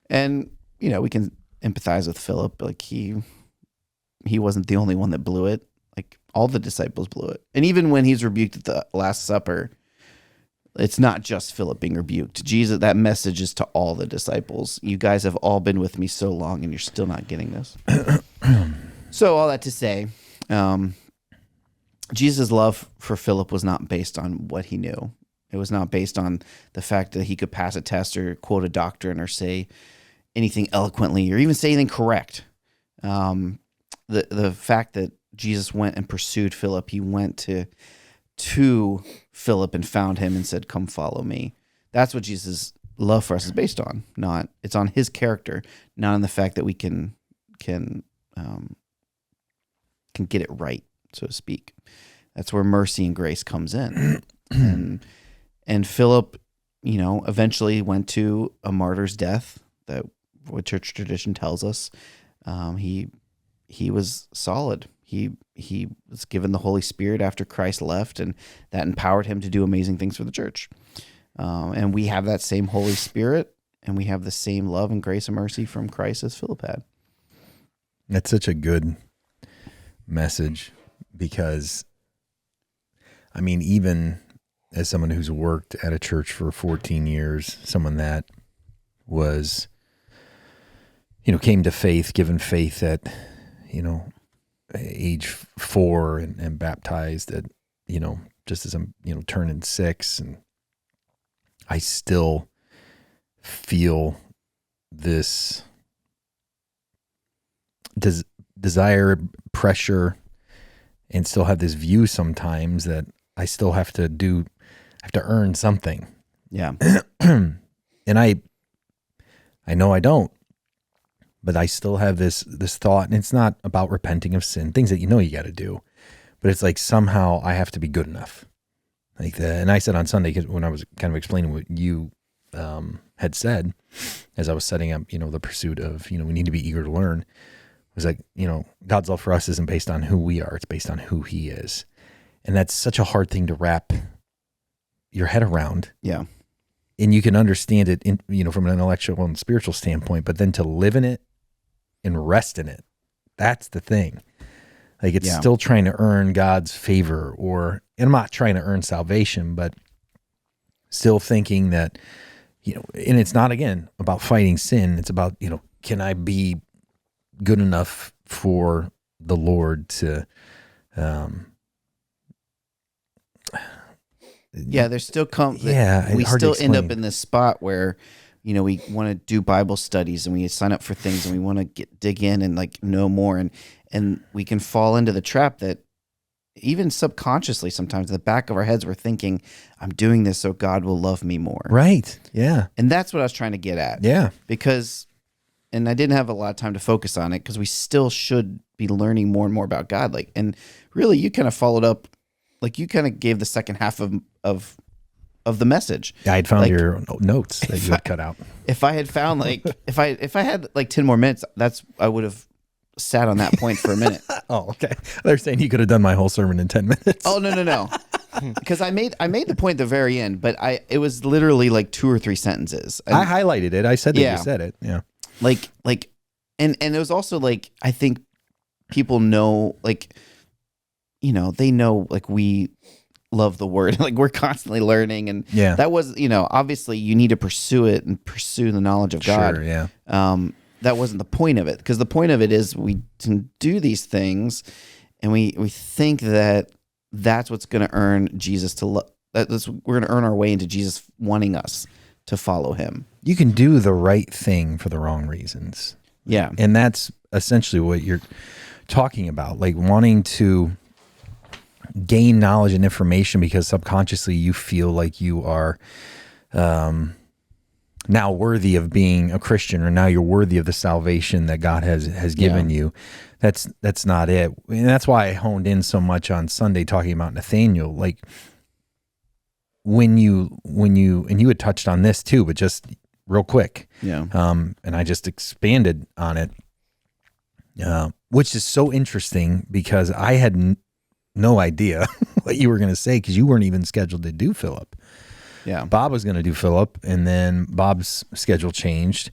And, we can empathize with Philip. Like, he wasn't the only one that blew it. Like, all the disciples blew it. And even when he's rebuked at the Last Supper, it's not just Philip being rebuked. Jesus, that message is to all the disciples. You guys have all been with me so long, and you're still not getting this. So all that to say, Jesus' love for Philip was not based on what he knew. It was not based on the fact that he could pass a test or quote a doctrine or say anything eloquently or even say anything correct. The fact that Jesus went and pursued Philip, he went to Philip and found him and said, "Come follow me." That's what Jesus' love for us is based on. It's on his character, not on the fact that we can get it right, so to speak. That's where mercy and grace comes in. And Philip, eventually went to a martyr's death. That what church tradition tells us. He was solid. He was given the Holy Spirit after Christ left, and that empowered him to do amazing things for the church. And we have that same Holy Spirit, and we have the same love and grace and mercy from Christ as Philip had. That's such a good message because, even as someone who's worked at a church for 14 years, someone that was, came to faith, given faith at, age 4 and baptized at, just as I'm, turning 6, and I still feel this desire, pressure, and still have this view sometimes that I still have to earn something. Yeah. And I know I don't, but I still have this thought, and it's not about repenting of sin, things that you got to do, but it's like somehow I have to be good enough. Like that. And I said on Sunday, when I was kind of explaining what you had said, as I was setting up, the pursuit of, we need to be eager to learn, was like, God's love for us isn't based on who we are, it's based on who he is. And that's such a hard thing to wrap your head around. Yeah. And you can understand it in, from an intellectual and spiritual standpoint, but then to live in it and rest in it, that's the thing. Like it's still trying to earn God's favor, and I'm not trying to earn salvation, but still thinking that, and it's not, again, about fighting sin. It's about, can I be good enough for the Lord to, there's still we still end up in this spot where, we want to do Bible studies and we sign up for things and we want to dig in and know more. And we can fall into the trap that even subconsciously, sometimes in the back of our heads, we're thinking, I'm doing this so God will love me more. Right. Yeah. And that's what I was trying to get at. Yeah. And I didn't have a lot of time to focus on it because we still should be learning more and more about God. And really, you kind of followed up, you kind of gave the second half of the message. I had found your notes that you had cut out. If I had found if I had 10 more minutes, I would have sat on that point for a minute. Oh, okay. They're saying you could have done my whole sermon in 10 minutes. Oh, no. Because I made the point at the very end, but it was literally 2 or 3 sentences. And I highlighted it. I said that you said it. Yeah. And it was also I think people know, they know we love the word. We're constantly learning, and that was, obviously you need to pursue it and pursue the knowledge of God. Sure, yeah. That wasn't the point of it, because the point of it is we can do these things, and we think that that's what's going to earn Jesus to love. We're going to earn our way into Jesus wanting us to follow him. You can do the right thing for the wrong reasons. Yeah. And that's essentially what you're talking about, wanting to gain knowledge and information because subconsciously you feel like you are now worthy of being a Christian, or now you're worthy of the salvation that God has given you. That's not it. And that's why I honed in so much on Sunday talking about Nathaniel. When you and you had touched on this too, but just real quick. Yeah. And I just expanded on it, which is so interesting because I had no idea what you were going to say because you weren't even scheduled to do Philip. Yeah. Bob was going to do Philip, and then Bob's schedule changed,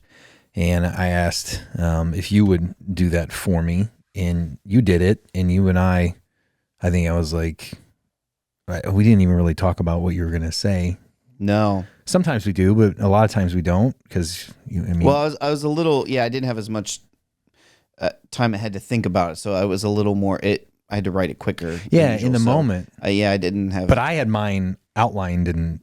and I asked if you would do that for me, and you did it, and you and I think I was we didn't even really talk about what you were going to say. No. Sometimes we do, but a lot of times we don't because Well, I was a little. Yeah, I didn't have as much time I had to think about it, so I was a little more. I had to write it quicker. than yeah, usual, in the so, moment. yeah, I didn't have. But I had mine outlined and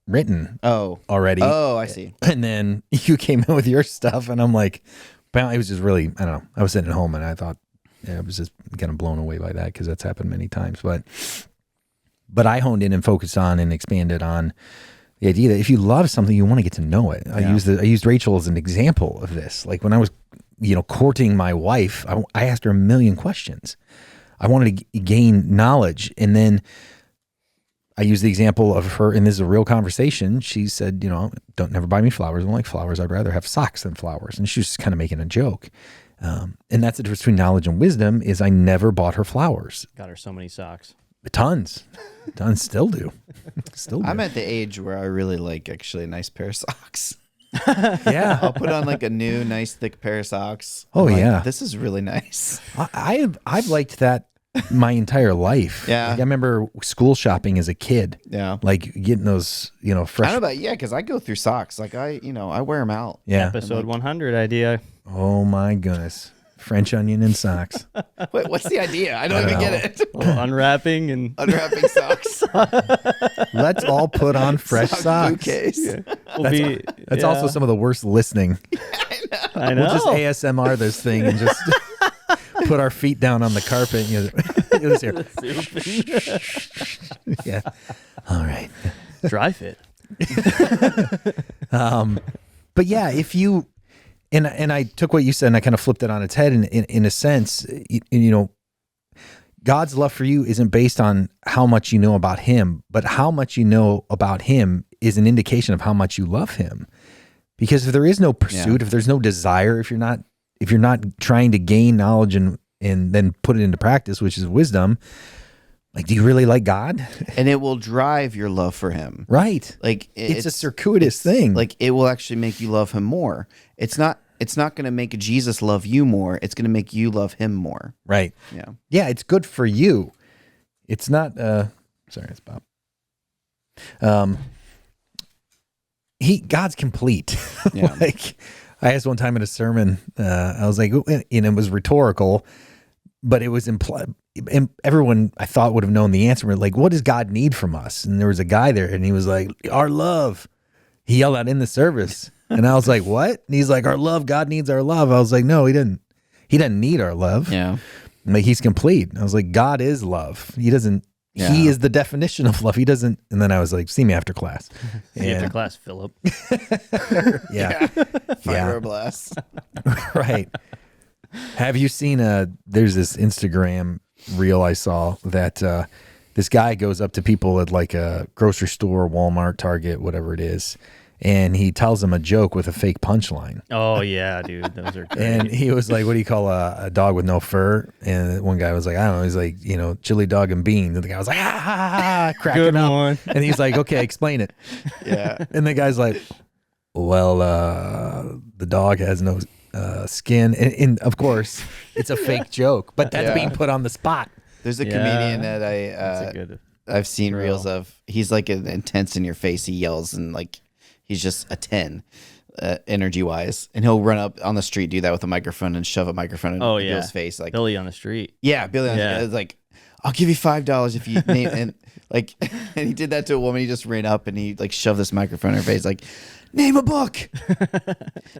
written already. Oh, I see. And then you came in with your stuff, and I'm like, well, it was just really, I don't know. I was sitting at home, and I thought, I was just kind of blown away by that because that's happened many times. But I honed in and focused on and expanded on the idea that if you love something, you want to get to know it. I used Rachel as an example of this. Like when I was, courting my wife, I asked her a million questions. I wanted to gain knowledge, and then I used the example of her, and this is a real conversation. She said, don't never buy me flowers. I don't like flowers. I'd rather have socks than flowers. And she was just kind of making a joke. And that's the difference between knowledge and wisdom is I never bought her flowers. Got her so many socks. Tons still do. I'm at the age where I really like actually a nice pair of socks. Yeah. I'll put on like a new nice thick pair of socks. Oh, I'm like, yeah. This is really nice. I've liked that my entire life. Yeah. Like I remember school shopping as a kid. Yeah. Like getting those, I don't fresh. know about because I go through socks. Like I wear them out. Yeah. Episode 100 idea. Oh my goodness. French onion and socks. Wait, what's the idea? I don't even get it. Unwrapping and Unwrapping socks. Let's all put on fresh socks. Bouquets. That's also some of the worst listening. I know. We'll just ASMR this thing and just put our feet down on the carpet. And you'll just hear, yeah. All right. Dry fit. But yeah, if you and I took what you said and I kind of flipped it on its head in a sense, God's love for you isn't based on how much you know about him, but how much you know about him is an indication of how much you love him. Because if there is no pursuit, if there's no desire, if you're not trying to gain knowledge and then put it into practice, which is wisdom, like, do you really like God? And it will drive your love for him. Right. Like it's a circuitous thing. Like it will actually make you love him more. It's not going to make Jesus love you more. It's going to make you love him more. Right. Yeah. Yeah, it's good for you. It's not sorry, it's Bob. God's complete. Yeah. Like I asked one time in a sermon, I was like, and it was rhetorical, but it was implied. And everyone I thought would have known the answer. But like, what does God need from us? And there was a guy there, and he was like, "Our love." He yelled out in the service, and I was like, "What?" And he's like, "Our love. God needs our love." I was like, "No, he didn't. He doesn't need our love. Yeah. Like he's complete." I was like, "God is love. He doesn't. Yeah. He is the definition of love. He doesn't." And then I was like, "See me after class." See you after class, Philip. Yeah. Fibroblast. Right. Have you seen there's this Instagram reel I saw that this guy goes up to people at like a grocery store, Walmart, Target, whatever it is, and he tells them a joke with a fake punchline. Oh yeah, dude, those are great. And he was like, "What do you call a dog with no fur?" And one guy was like, "I don't know." He's like, chili dog and beans. And the guy was like, "Ah, ha, ha, ha," cracking Good up. one. And he's like, "Okay, explain it." Yeah. And the guy's like, "Well, the dog has no skin." And of course, it's a fake joke, but that's Yeah. being put on the spot. There's a Yeah. comedian that That's a good. I've seen Real. reels of. He's like an intense in your face. He yells and like he's just a 10 energy wise. And he'll run up on the street, do that with a microphone and shove a microphone in Oh yeah, Bill's face. Like, Billy on the street. yeah, Billy. Yeah. It's like, I'll give you $5 if you name and like, and he did that to a woman. He just ran up and he like shoved this microphone in her face. Like, name a book,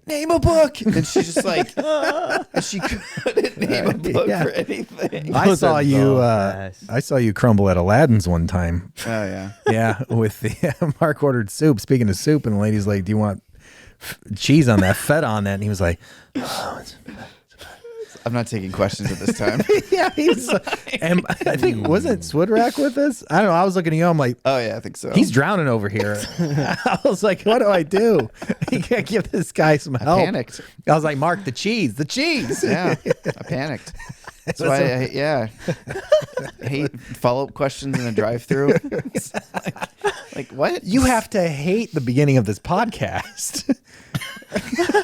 name a book. And she's just like, and she couldn't name a book Yeah. for anything. I Those saw are you. the best. I saw you crumble at Aladdin's one time. Oh yeah. Yeah, with the Mark ordered soup. Speaking of soup, and the lady's like, "Do you want cheese on that, feta on that?" And he was like, I'm not taking questions at this time. "Yeah." He's. And I think wasn't Swoodrack with us? I don't know. I was looking at you. I'm like, Oh yeah, I think so. he's drowning over here. I was like, what do I do? You can't give this guy some help. panicked. I was like, Mark, the cheese. Yeah, I panicked. That's why, I hate follow-up questions in a drive-through. like what? You have to hate the beginning of this podcast.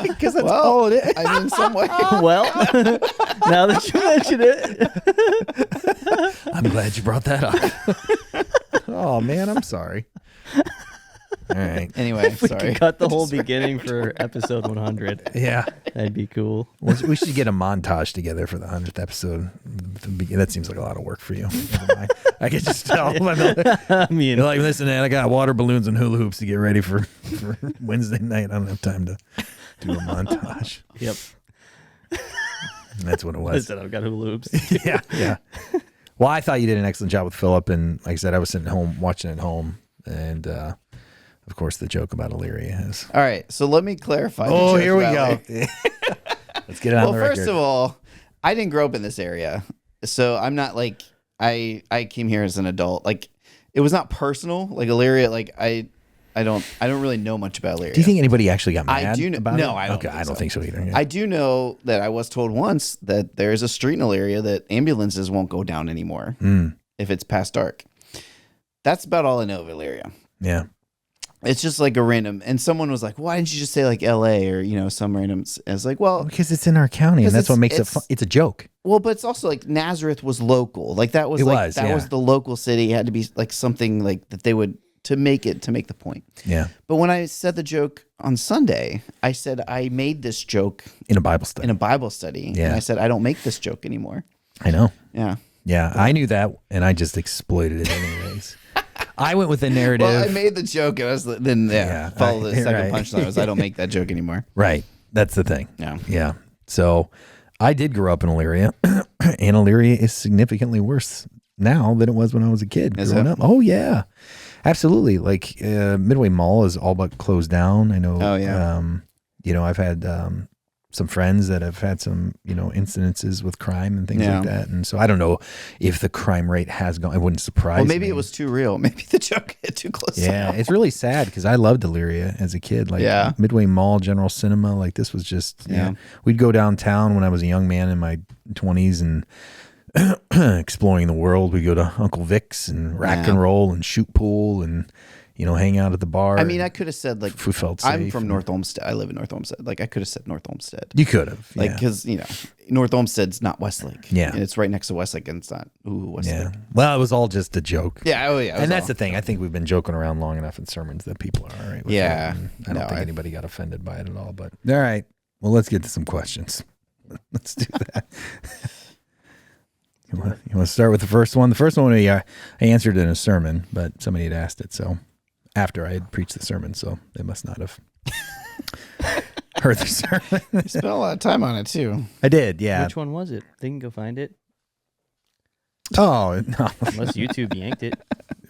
Because that's all it is. I mean, in some way. Well, now that you mention it, I'm glad you brought that up. Oh, man, I'm sorry. All right. Anyway, We sorry. could cut the whole beginning for episode 100. Yeah. That'd be cool. We should get a montage together for the 100th episode. That seems like a lot of work for you. Never mind. I could just tell. I mean, You're like, listen, man, I got water balloons and hula hoops to get ready for Wednesday night. I don't have time to do a montage. yep. And that's what it I was. said I've got hula hoops. Yeah. Well, I thought you did an excellent job with Philip. And like I said, I was sitting home watching at home. And of course, the joke about Illyria is. All right, so let me clarify. the Oh, joke here we about go. Larry. Let's get it on Well, the record. first of all, I didn't grow up in this area, so I'm not like I came here as an adult. Like, it was not personal. Like Illyria, like I don't really know much about Illyria. Do you think anybody actually got I mad do know- about no, it? I don't Okay, think I don't so. think so either. Yeah. I do know that I was told once that there is a street in Illyria that ambulances won't go down anymore if it's past dark. That's about all I know of Illyria. Yeah. It's just like a random, and someone was like, "Why didn't you just say like L.A. or some random?" I was like, "Well, Because it's in our county, and 'Cause that's what makes it it's- fun. It's a joke. well, but it's also like Nazareth was local. Like that was It like was, that yeah. was the local city. It had to be like something like that they would to make the point." Yeah. But when I said the joke on Sunday, I said I made this joke In a Bible study. in a Bible study, Yeah. and I said I don't make this joke anymore. I know. Yeah. Yeah. I knew that, and I just exploited it anyways. I went with the narrative. Well, I made the joke, and I was then Yeah, follow the second right. punchline. Was I don't make that joke anymore. Right. That's the thing. Yeah. Yeah. So I did grow up in Illyria, and Illyria is significantly worse now than it was when I was a kid Is growing it? up. Oh, yeah. Absolutely. Like Midway Mall is all but closed down. I know. Oh, yeah. I've had some friends that have had some, incidences with crime and things Yeah. like that. And so I don't know if the crime rate has gone. It wouldn't surprise Well, maybe me. it was too real. Maybe the joke hit too close. Yeah, it's really sad because I loved Illyria as a kid. Like Yeah. Midway Mall, General Cinema, like this was just, Yeah. We'd go downtown when I was a young man in my 20s and exploring the world. We'd go to Uncle Vic's and rack Yeah. and roll and shoot pool and, hang out at the bar. I mean, I could have said like we felt I'm safe from and- North Olmsted. I live in North Olmsted. Like I could have said North Olmsted. You could have. Like Yeah. because North Olmsted's not Westlake. Yeah. And it's right next to Westlake, and it's not Westlake. Yeah. Well, it was all just a joke. Yeah. Oh yeah. it was And that's all- the thing. I think we've been joking around long enough in sermons that people are all right with Yeah. it. And I don't No, think I- anybody got offended by it at all. But all right. Well, let's get to some questions. Let's do that. You want to start with the first one? The first one I answered in a sermon, but somebody had asked it. So after I had preached the sermon, so they must not have heard the sermon. You spent a lot of time on it too. I did, yeah. Which one was it? They can go find it. Oh, no. Unless YouTube yanked it.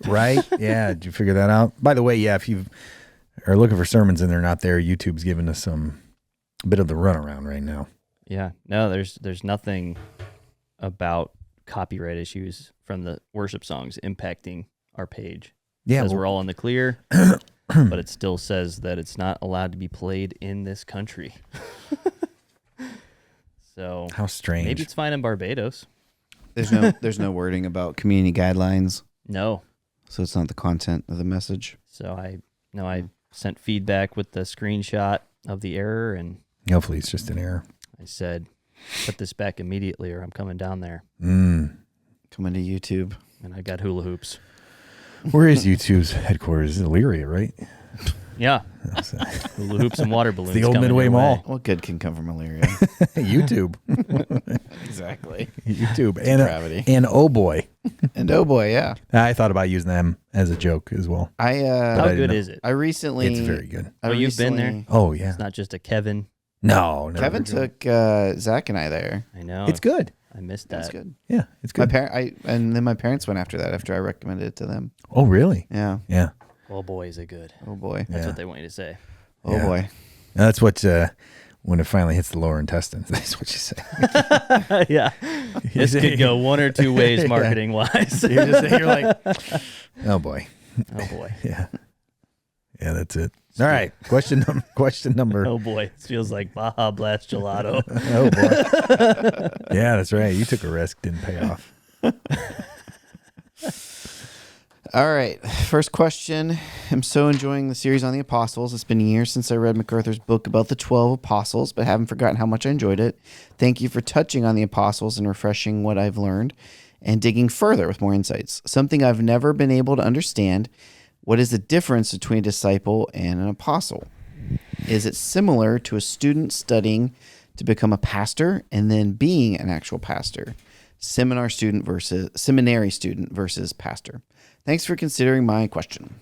Right? Yeah. Did you figure that out? By the way, yeah, if you are looking for sermons and they're not there, YouTube's giving us a bit of the runaround right now. Yeah. No, there's nothing about copyright issues from the worship songs impacting our page. Yeah. Because well- we're all in the clear, but it still says that it's not allowed to be played in this country. So How strange. maybe it's fine in Barbados. There's no wording about community guidelines, No. so it's not the content of the message. So I sent feedback with the screenshot of the error, and Hopefully it's just an error. I said, put this back immediately or I'm coming down there. Coming to YouTube. And I got hula hoops. Where is YouTube's headquarters? Illyria, right? Yeah. Hula hoops and water balloons. the old coming Midway your Mall. way. What good can come from Illyria? YouTube. Exactly. YouTube. Gravity. And oh boy. And oh boy, yeah. I thought about using them as a joke as well. I How I didn't good know. is it? I recently. It's very good. I Oh, you've been there? recently- Oh, yeah. It's not just a Kevin. No. Kevin took Zach and I there. I know. It's good. I missed That's that. good. Yeah, it's My good. and then my parents went after that after I recommended it to them. Oh, really? Yeah. Yeah. Oh boy, is it good. Oh boy. That's Yeah. what they want you to say. Oh Yeah. boy. That's what, when it finally hits the lower intestines, that's what you say. Yeah. This could go one or two ways Yeah. marketing wise. You're like, oh boy. Oh boy. Yeah. Yeah, that's it. All right. Question number. Oh boy. This feels like Baja Blast Gelato. Oh boy. Yeah, that's right. You took a risk, didn't pay off. All right. First question. I'm so enjoying the series on the apostles. It's been years since I read MacArthur's book about the 12 apostles, but haven't forgotten how much I enjoyed it. Thank you for touching on the apostles and refreshing what I've learned and digging further with more insights. Something I've never been able to understand What is the difference between a disciple and an apostle? Is it similar to a student studying to become a pastor and then being an actual pastor? Seminary student versus pastor. Thanks for considering my question.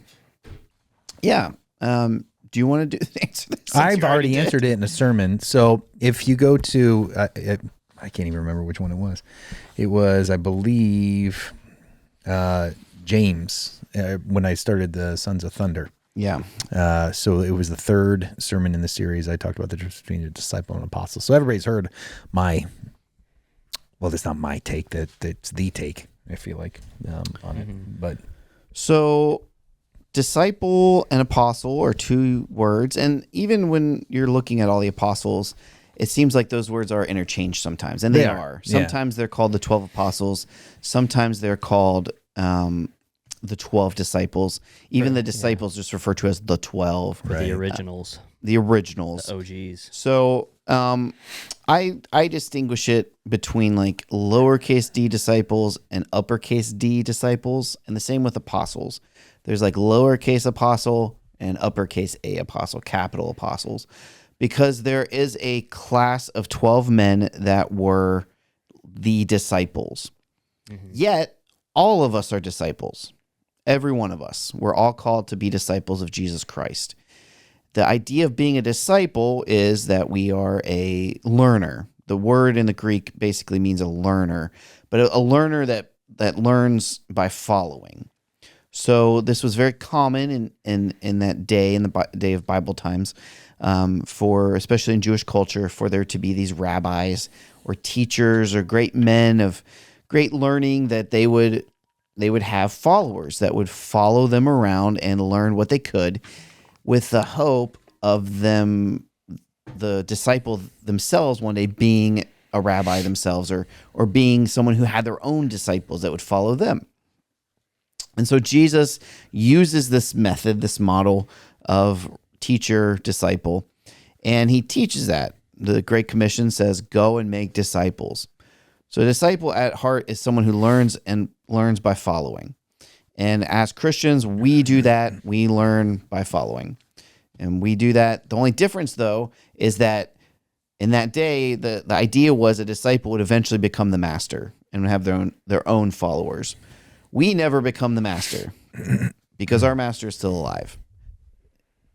Yeah. Do you want to answer this? I've already answered it in a sermon. So if you go to, I can't even remember which one it was. It was, I believe, James, when I started the Sons of Thunder. Yeah. So it was the third sermon in the series. I talked about the difference between a disciple and an apostle. So everybody's heard well, that's not my take. That's the take, I feel like, on it. But so disciple and apostle are two words. And even when you're looking at all the apostles, it seems like those words are interchanged sometimes. And they are. Sometimes they're called the 12 apostles. Sometimes they're called the 12 disciples. Even the disciples just refer to as the 12. For the originals. The originals. The OGs. So I distinguish it between like lowercase d disciples and uppercase D disciples, and the same with apostles. There's like lowercase apostle and uppercase A apostle, capital apostles, because there is a class of 12 men that were the disciples. Yet all of us are disciples. Every one of us. We're all called to be disciples of Jesus Christ. The idea of being a disciple is that we are a learner. The word in the Greek basically means a learner, but a learner that learns by following. So this was very common in that day, in the day of Bible times, for especially in Jewish culture, for there to be these rabbis or teachers or great men of great learning that they would have followers that would follow them around and learn what they could, with the hope of them, the disciple themselves, one day being a rabbi themselves, or being someone who had their own disciples that would follow them. And so Jesus uses this method, this model of teacher, disciple, and he teaches that. The Great Commission says, go and make disciples. So a disciple at heart is someone who learns by following. And as Christians, we do that. We learn by following. And we do that. The only difference, though, is that in that day, the idea was a disciple would eventually become the master and would have their own followers. We never become the master because our master is still alive.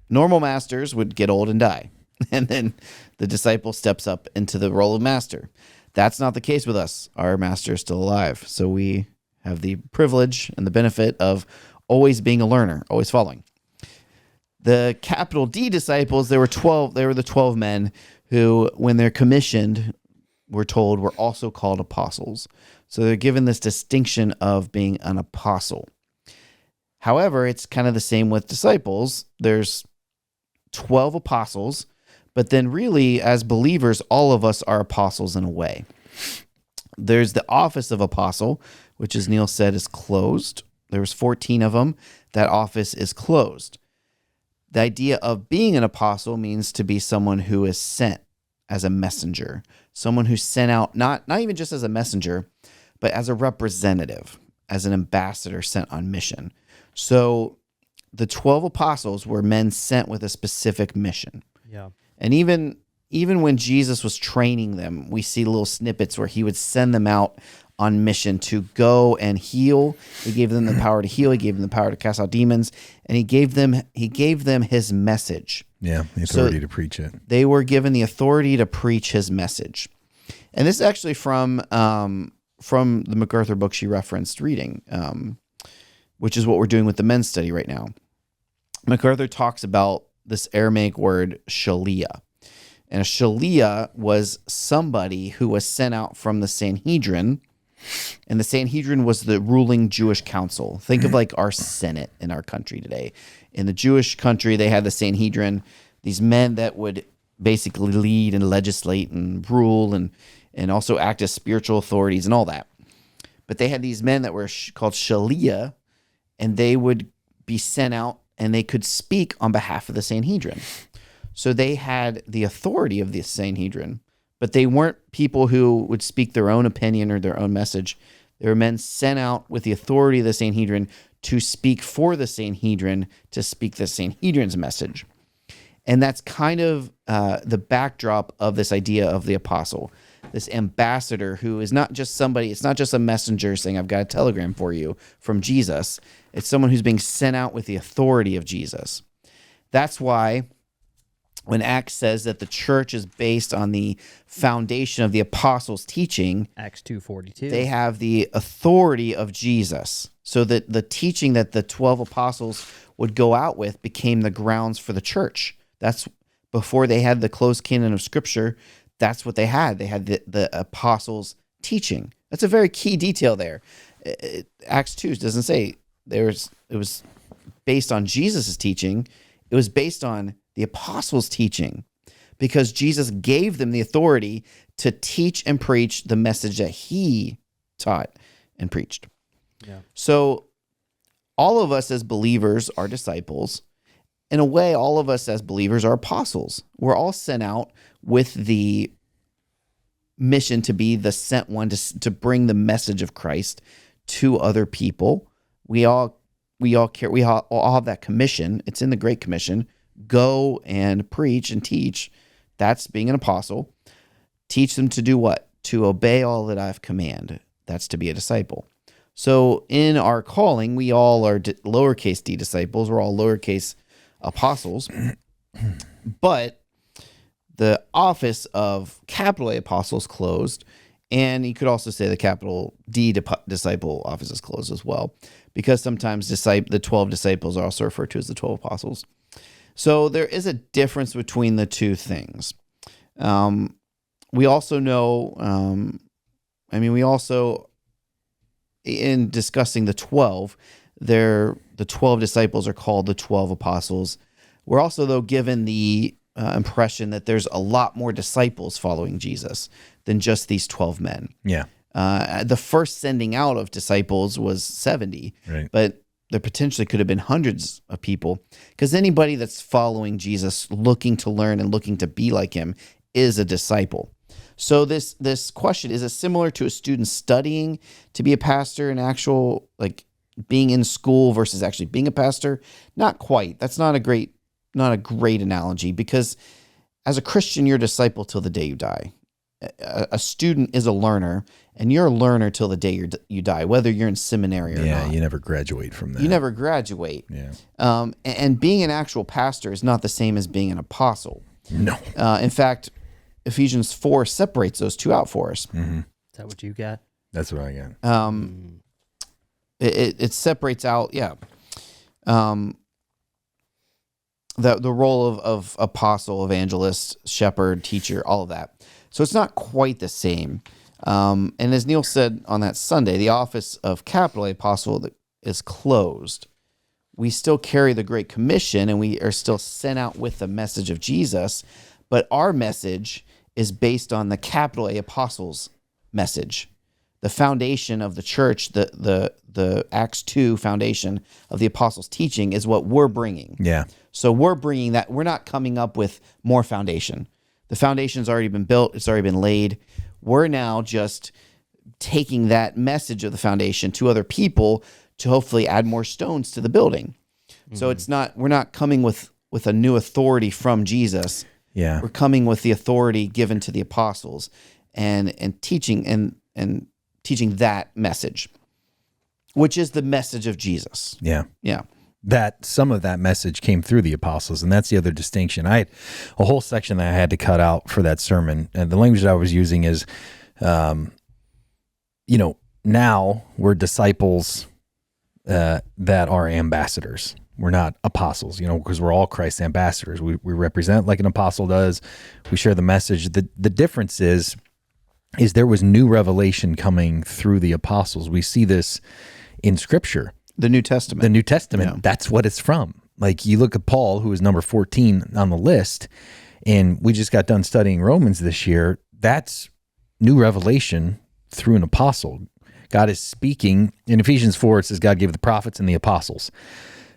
Normal masters would get old and die, and then the disciple steps up into the role of master. That's not the case with us. Our master is still alive, so we have the privilege and the benefit of always being a learner, always following. The capital D disciples, there were 12. They were the 12 men who, when they're commissioned, we're told were also called apostles. So they're given this distinction of being an apostle. However, it's kind of the same with disciples. There's 12 apostles, but then really, as believers, all of us are apostles in a way. There's the office of apostle, which, as Neil said, is closed. There's 14 of them. That office is closed. The idea of being an apostle means to be someone who is sent as a messenger, someone who's sent out, not even just as a messenger, but as a representative, as an ambassador sent on mission. So the 12 apostles were men sent with a specific mission. Yeah. And even when Jesus was training them, we see little snippets where he would send them out on mission to go and heal. He gave them the power to heal. He gave them the power to cast out demons, and he gave them his message. Yeah, the authority to preach it. They were given the authority to preach his message. And this is actually from the MacArthur book she referenced reading, which is what we're doing with the men's study right now. MacArthur talks about this Aramaic word shaliah. And a shaliah was somebody who was sent out from the Sanhedrin, and the Sanhedrin was the ruling Jewish council. Think of like our Senate in our country today. In the Jewish country, they had the Sanhedrin, these men that would basically lead and legislate and rule and also act as spiritual authorities and all that. But they had these men that were called shaliah, and they would be sent out and they could speak on behalf of the Sanhedrin. So they had the authority of the Sanhedrin, but they weren't people who would speak their own opinion or their own message. They were men sent out with the authority of the Sanhedrin to speak for the Sanhedrin, to speak the Sanhedrin's message. And that's kind of the backdrop of this idea of the apostle, this ambassador who is not just somebody, it's not just a messenger saying, I've got a telegram for you from Jesus. It's someone who's being sent out with the authority of Jesus. That's why when Acts says that the church is based on the foundation of the apostles' teaching, Acts 2:42. they have the authority of Jesus. So that the teaching that the 12 apostles would go out with became the grounds for the church. That's before they had the closed canon of Scripture. That's what they had. They had the apostles' teaching. That's a very key detail there. Acts 2 doesn't say it was based on Jesus' teaching. It was based on the apostles' teaching, because Jesus gave them the authority to teach and preach the message that he taught and preached. Yeah. So all of us as believers are disciples. In a way, all of us as believers are apostles. We're all sent out with the mission to be the sent one, to bring the message of Christ to other people. We all have that commission. It's in the Great Commission. Go and preach and teach. That's being an apostle. Teach them to do what? To obey all that I've commanded. That's to be a disciple. So in our calling, we all are lowercase d disciples. We're all lowercase apostles. But the office of capital A apostles closed. And you could also say the capital D disciple office is closed as well, because sometimes the 12 disciples are also referred to as the 12 apostles. So there is a difference between the two things. We also know, in discussing the 12, the 12 disciples are called the 12 apostles. We're also, though, given the impression that there's a lot more disciples following Jesus than just these 12 men. Yeah. The first sending out of disciples was 70, Right. but there potentially could have been hundreds of people, because anybody that's following Jesus, looking to learn and looking to be like him, is a disciple. So this question, is it similar to a student studying to be a pastor, an actual, like being in school versus actually being a pastor? Not quite. That's not a great analogy, because as a Christian, you're a disciple till the day you die. A student is a learner, and you're a learner till the day you die, whether you're in seminary or not. Yeah, you never graduate from that. You never graduate. Yeah. And being an actual pastor is not the same as being an apostle. No. In fact, Ephesians 4 separates those two out for us. Mm-hmm. Is that what you got? That's what I got. It separates out, the role of apostle, evangelist, shepherd, teacher, all of that. So it's not quite the same. And as Neil said on that Sunday, the office of capital A apostle is closed. We still carry the Great Commission, and we are still sent out with the message of Jesus, but our message is based on the capital A apostles' message. The foundation of the church, the Acts 2 foundation of the apostles' teaching is what we're bringing. Yeah. So we're bringing that. We're not coming up with more foundation. The foundation's already been built. It's already been laid. We're now just taking that message of the foundation to other people to hopefully add more stones to the building. Mm-hmm. So we're not coming with a new authority from Jesus. Yeah. We're coming with the authority given to the apostles and teaching and teaching that message, which is the message of Jesus. Yeah. Yeah. That some of that message came through the apostles, and that's the other distinction. I had a whole section that I had to cut out for that sermon, and the language that I was using is, now we're disciples that are ambassadors. We're not apostles, because we're all Christ's ambassadors. We represent like an apostle does. We share the message. The difference is there was new revelation coming through the apostles. We see this in Scripture. The New Testament. The New Testament, Yeah. That's what it's from. Like you look at Paul, who is number 14 on the list, and we just got done studying Romans this year. That's new revelation through an apostle. God is speaking. In Ephesians 4, it says God gave the prophets and the apostles.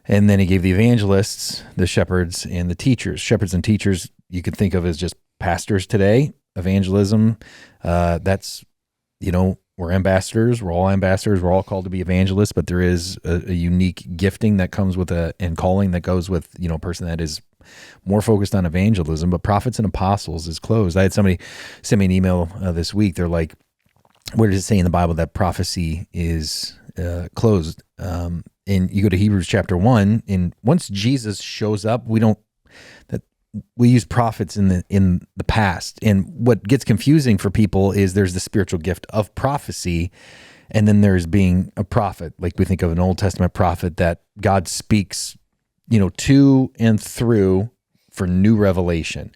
And then he gave the evangelists, the shepherds, and the teachers. Shepherds and teachers you could think of as just pastors today. Evangelism, that's, we're ambassadors. We're all ambassadors. We're all called to be evangelists, but there is a unique gifting that comes with and calling that goes with, a person that is more focused on evangelism. But prophets and apostles is closed. I had somebody send me an email this week. They're like, where does it say in the Bible that prophecy is closed? And you go to Hebrews chapter 1, and once Jesus shows up, we use prophets in the past. And what gets confusing for people is there's the spiritual gift of prophecy, and then there's being a prophet. Like we think of an Old Testament prophet that God speaks, to and through for new revelation.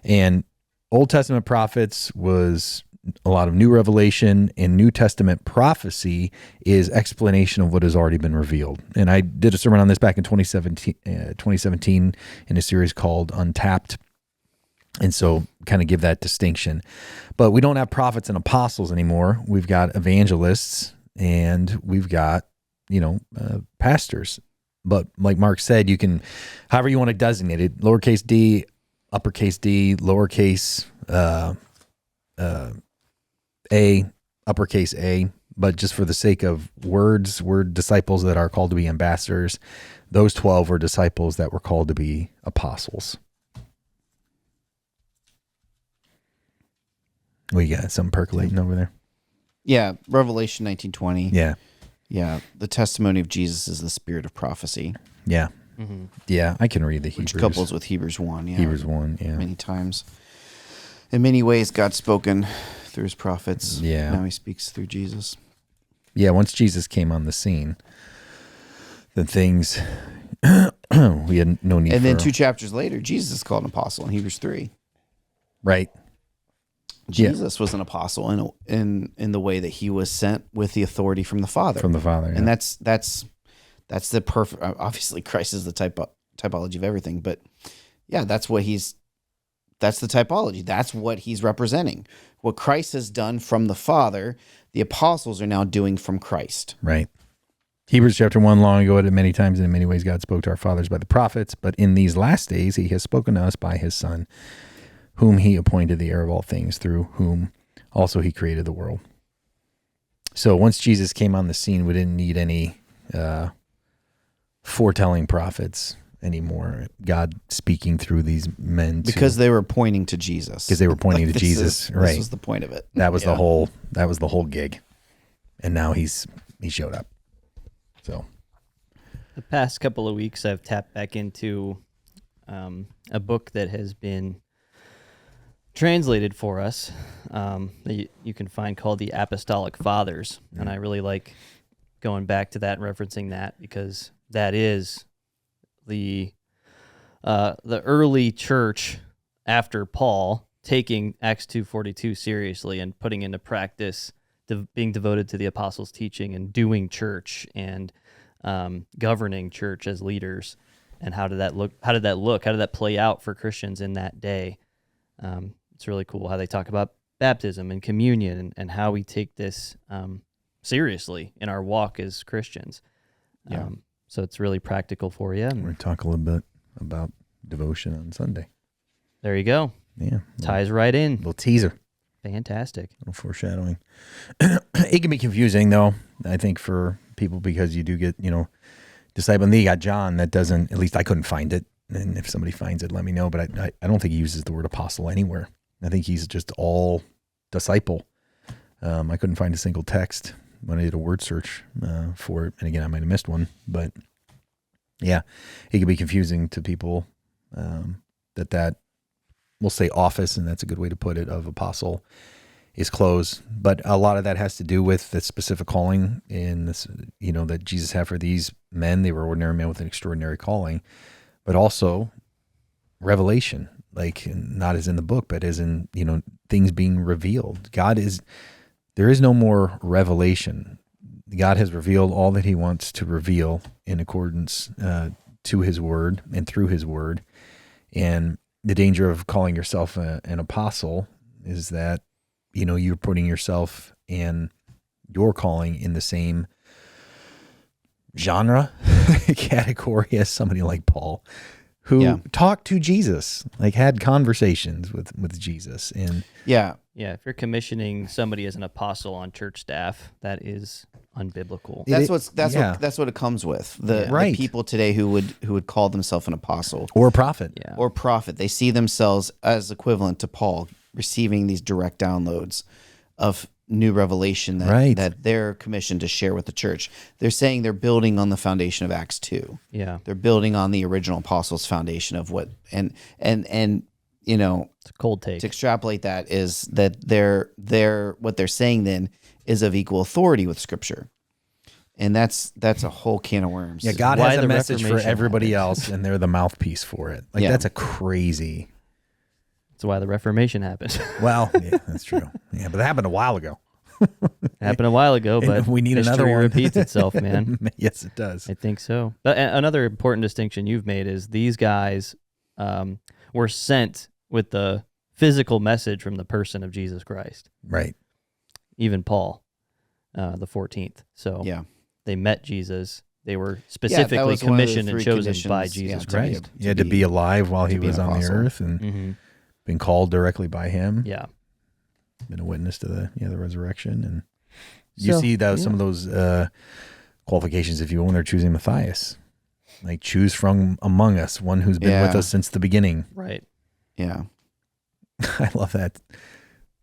And Old Testament prophets was a lot of new revelation, and New Testament prophecy is explanation of what has already been revealed. And I did a sermon on this back in 2017 in a series called Untapped. And so kind of give that distinction. But we don't have prophets and apostles anymore. We've got evangelists, and we've got, pastors. But like Mark said, you can, however you want to designate it, lowercase d, uppercase D, lowercase A, uppercase A, but just for the sake of words, we're disciples that are called to be ambassadors. Those 12 were disciples that were called to be apostles. We got something percolating over there. Yeah, Revelation 19:20. Yeah. Yeah, the testimony of Jesus is the spirit of prophecy. Yeah. Mm-hmm. Yeah, I can read the Which Hebrews. couples with Hebrews 1. Yeah, Hebrews 1, yeah. many times. In many ways, God's spoken through his prophets. Yeah. Now he speaks through Jesus. Yeah, once Jesus came on the scene, then things, we had no need And then for... 2 chapters later, Jesus is called an apostle in Hebrews 3. Right. Jesus was an apostle in the way that he was sent with the authority from the Father. From the Father, yeah. And that's the perfect. Obviously, Christ is the typology of everything, but yeah, that's the typology. That's what he's representing. What Christ has done from the Father, the apostles are now doing from Christ. Right. Hebrews chapter 1, long ago, it many times and in many ways God spoke to our fathers by the prophets, but in these last days he has spoken to us by his Son, whom he appointed the heir of all things, through whom also he created the world. So once Jesus came on the scene, we didn't need any foretelling prophets anymore. God speaking through these men. Because they were pointing to Jesus. Because they were pointing to Jesus. Right. This was the point of it. That was the whole gig. And now he showed up. So The past couple of weeks, I've tapped back into a book that has been translated for us that you can find called The Apostolic Fathers. And I really like going back to that and referencing that, because that is the early church after Paul taking Acts 2:42 seriously and putting into practice being devoted to the apostles' teaching and doing church and governing church as leaders. And how did that look? How did that play out for Christians in that day? It's really cool how they talk about baptism and communion and how we take this seriously in our walk as Christians. Yeah. So it's really practical for you. we're going to talk a little bit about devotion on Sunday. There you go. Yeah. Ties right in. Little teaser. Fantastic. A little foreshadowing. It can be confusing, though, I think, for people, because you do get, disciple. And then you got John that doesn't, at least I couldn't find it. And if somebody finds it, let me know. But I don't think he uses the word apostle anywhere. I think he's just all disciple. I couldn't find a single text when I did a word search for it. And again, I might have missed one. But yeah, it can be confusing to people that we'll say office, and that's a good way to put it, of apostle is closed. But a lot of that has to do with the specific calling in this, that Jesus had for these men. They were ordinary men with an extraordinary calling, but also revelation, like not as in the book, but as in, things being revealed. There is no more revelation. God has revealed all that he wants to reveal in accordance to his word and through his word. And the danger of calling yourself an apostle is that, you're putting yourself and your calling in the same genre category as somebody like Paul, who talked to Jesus, like had conversations with Jesus. And Yeah. Yeah, if you're commissioning somebody as an apostle on church staff, that is unbiblical. That's what it comes with. The Right. people today who would call themselves an apostle Or a prophet. Yeah. or prophet, they see themselves as equivalent to Paul, receiving these direct downloads of new revelation that they're commissioned to share with the church. They're saying they're building on the foundation of Acts 2. Yeah. They're building on the original apostles' foundation of what and you know, It's a cold take. to extrapolate that is that they're what they're saying then is of equal authority with Scripture, and that's a whole can of worms. Yeah, God Why has a the message for Reformation everybody happened. else, and they're the mouthpiece for it. Like Yeah. that's a crazy. That's why the Reformation happened. Well, yeah, that's true. Yeah, but that happened a while ago. It happened a while ago, And but we need history another one. repeats itself, man. Yes, it does. I think so. But another important distinction you've made is these guys were sent with the physical message from the person of Jesus Christ. Right. Even Paul, the 14th. So Yeah. they met Jesus. They were that specifically was one of the commissioned and three chosen by conditions, Jesus to be- Christ. He had to be alive while he be was an on the apostle. earth and Mm-hmm. been called directly by him. Yeah. Been a witness to the resurrection. And you So, see that yeah. some of those qualifications, if you will, when they're choosing Matthias. Like, choose from among us one who's been with Yeah. us since the beginning. Right. Yeah. I love that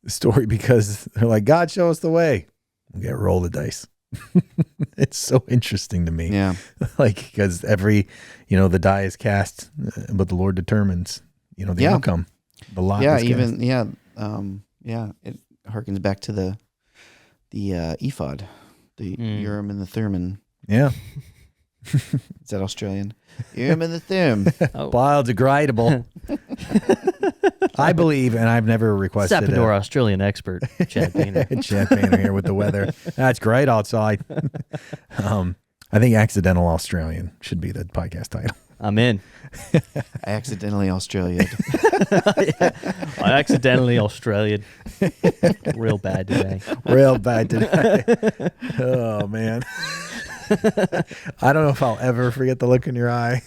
story because they're like, God, show us the way. We got to roll the dice. It's so interesting to me. Yeah. Like, because every, the die is cast, but the Lord determines, the Yeah. outcome. The lot Yeah. was cast. Even it harkens back to the ephod, the Urim and the Thummim. Yeah. Is that Australian? Urim and the Thummim. Oh, Biodegradable. I believe, and I've never requested Sappador Australian expert, Chad Painter. Chad Painter here with the weather. That's great outside. I think Accidental Australian should be the podcast title. I'm in. I accidentally Australian. I accidentally Australian. Real bad today. Real bad today. Oh, man. I don't know if I'll ever forget the look in your eye.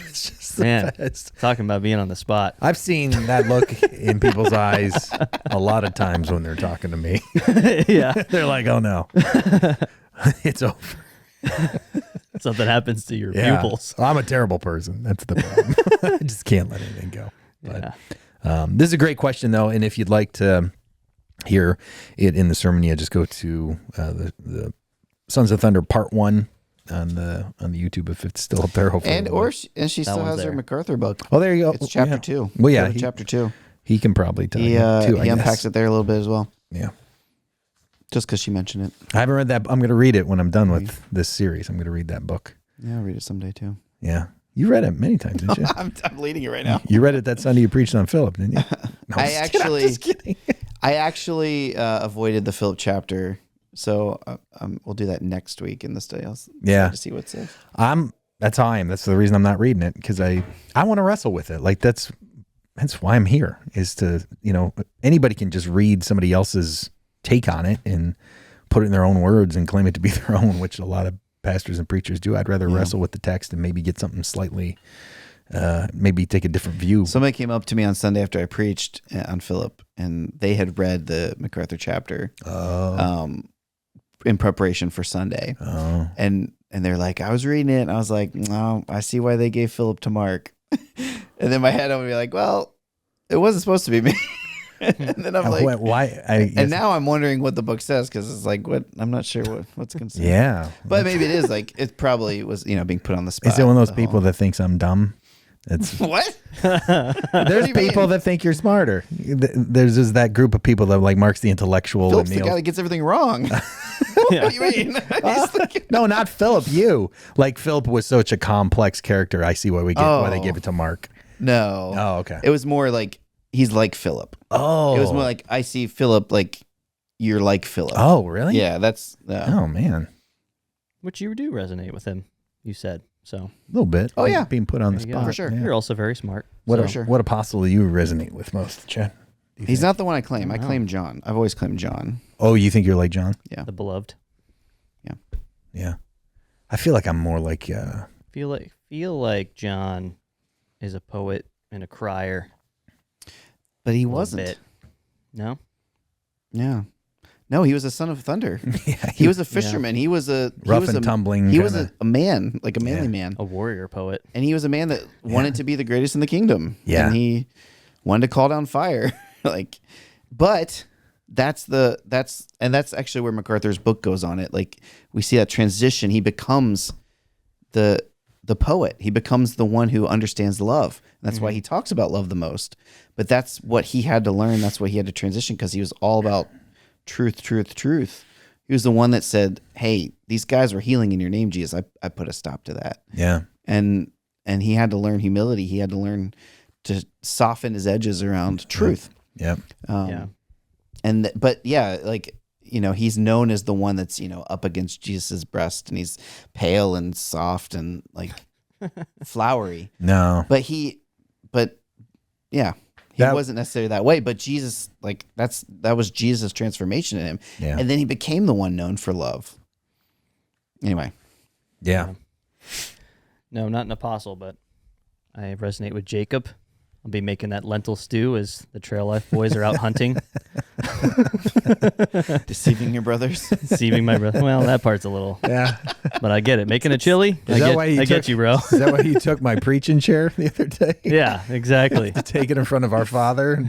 It's just the Man. best. Talking about being on the spot. I've seen that look in people's eyes a lot of times when they're talking to me. Yeah. They're like, oh, no. It's over. Something happens to your Yeah. pupils. I'm a terrible person. That's the problem. I just can't let anything go. But Yeah. this is a great question, though. And if you'd like to hear it in the sermon, yeah, just go to the Sons of Thunder Part 1 on the YouTube if it's still up there. Hopefully, And she still one's has her there. MacArthur book. oh, there you go. It's chapter Yeah. 2. Well, yeah, Go to chapter 2. He can probably tell He you too. I he unpacks guess. it there a little bit as well, Yeah, just because she mentioned it. I haven't read that. I'm going to read it when I'm done with this series. I'm going to read that book. Yeah, I'll read it someday too. Yeah, you read it many times, didn't you? I'm leading it right now. You read it that Sunday you preached on Philip, didn't you? No, I I'm just kidding. I actually avoided the Philip chapter, so we'll do that next week in the study. I'll Yeah. to see what's there. That's how I am. That's the reason I'm not reading it, because I want to wrestle with it. Like that's why I'm here, is to, anybody can just read somebody else's take on it and put it in their own words and claim it to be their own, which a lot of pastors and preachers do. I'd rather wrestle with the text and maybe get something slightly, maybe take a different view. Somebody came up to me on Sunday after I preached on Philip, and they had read the MacArthur chapter in preparation for Sunday. Oh. And they're like, I was reading it, and I was like, no, I see why they gave Philip to Mark. And then my head I would be like, well, it wasn't supposed to be me. And then I'm like, Why? and now I'm wondering what the book says, because it's like, what? I'm not sure what's considered. Yeah. But maybe it is like, it probably was, being put on the spot. Is it one of those the people whole- that thinks I'm dumb? It's What? there's do you people mean? that think you're smarter. There's just that group of people that like Mark's the intellectual Philip's and the Neil. guy that gets everything wrong. What do you mean? He's like- No, not Philip. You like Philip was such a complex character. I see why why they Oh. gave it to Mark. no. Oh, okay. It was more like, he's like Philip. Oh, It was more like, I see Philip like you're like Philip. Oh, really? Yeah, that's. Oh man, Which you do resonate with him, you said. So a little bit. Oh, yeah. being put on the there you go. spot For sure. Yeah. You're also very smart. What so. sure. what apostle do you resonate with most, Chad? Do you He's think? not the one I claim. I Wow. claim John. I've always claimed John. Oh, you think you're like John? The beloved. Yeah. I feel like I'm more like. Feel like John is a poet and a crier. But he a little wasn't. bit. No? Yeah. No, he was a son of thunder. Yeah, He was a fisherman. He was a he rough was and a, tumbling. He was kinda- a man, like a manly man, A warrior poet. and he was a man that wanted to be the greatest in the kingdom. Yeah. And he wanted to call down fire. Like, but that's actually where MacArthur's book goes on it. Like, we see that transition. He becomes the poet. He becomes the one who understands love. That's why he talks about love the most. But that's what he had to learn. That's why he had to transition, because he was all about truth, truth, truth. He was the one that said, "Hey, these guys were healing in your name, Jesus. I put a stop to that." Yeah. And he had to learn humility. He had to learn to soften his edges around truth. Yeah. Yeah. But yeah, like, he's known as the one that's, up against Jesus's breast, and he's pale and soft and like flowery. No. But yeah, he That- wasn't necessarily that way. But Jesus, like, that was Jesus' transformation in him. Yeah. And then he became the one known for love. Anyway. Yeah. No, not an apostle, but I resonate with Jacob. I'll be making that lentil stew as the Trail Life boys are out hunting, Deceiving your brothers. deceiving my brother. Well, that part's a little, Yeah. but I get it. Making a chili, Is that why I get you, bro. Is that why you took my preaching chair the other day? Yeah, exactly. To take it in front of our father.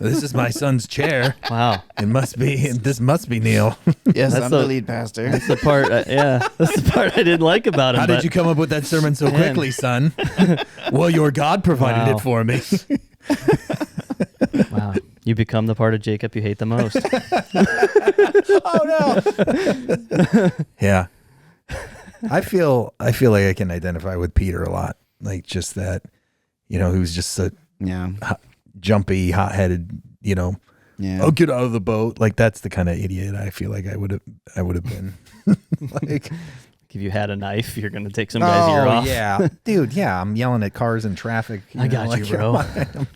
This is my son's chair. Wow, This must be Neil. Yes, That's I'm the- the lead pastor. that's the part. That's the part I didn't like about him. How did but- you come up with that sermon so Man. quickly, son? Well, your God provided Wow. it for me. Wow, you become the part of Jacob you hate the most. Oh no. Yeah. I feel like I can identify with Peter a lot. Like, just that, he was just so Yeah. jumpy, hot-headed, Yeah. oh, get out of the boat. Like, that's the kind of idiot I feel like I would have been. Like, If you had a knife, you're gonna take some guy's ear off. yeah. Dude, yeah, I'm yelling at cars in traffic. I got you, bro.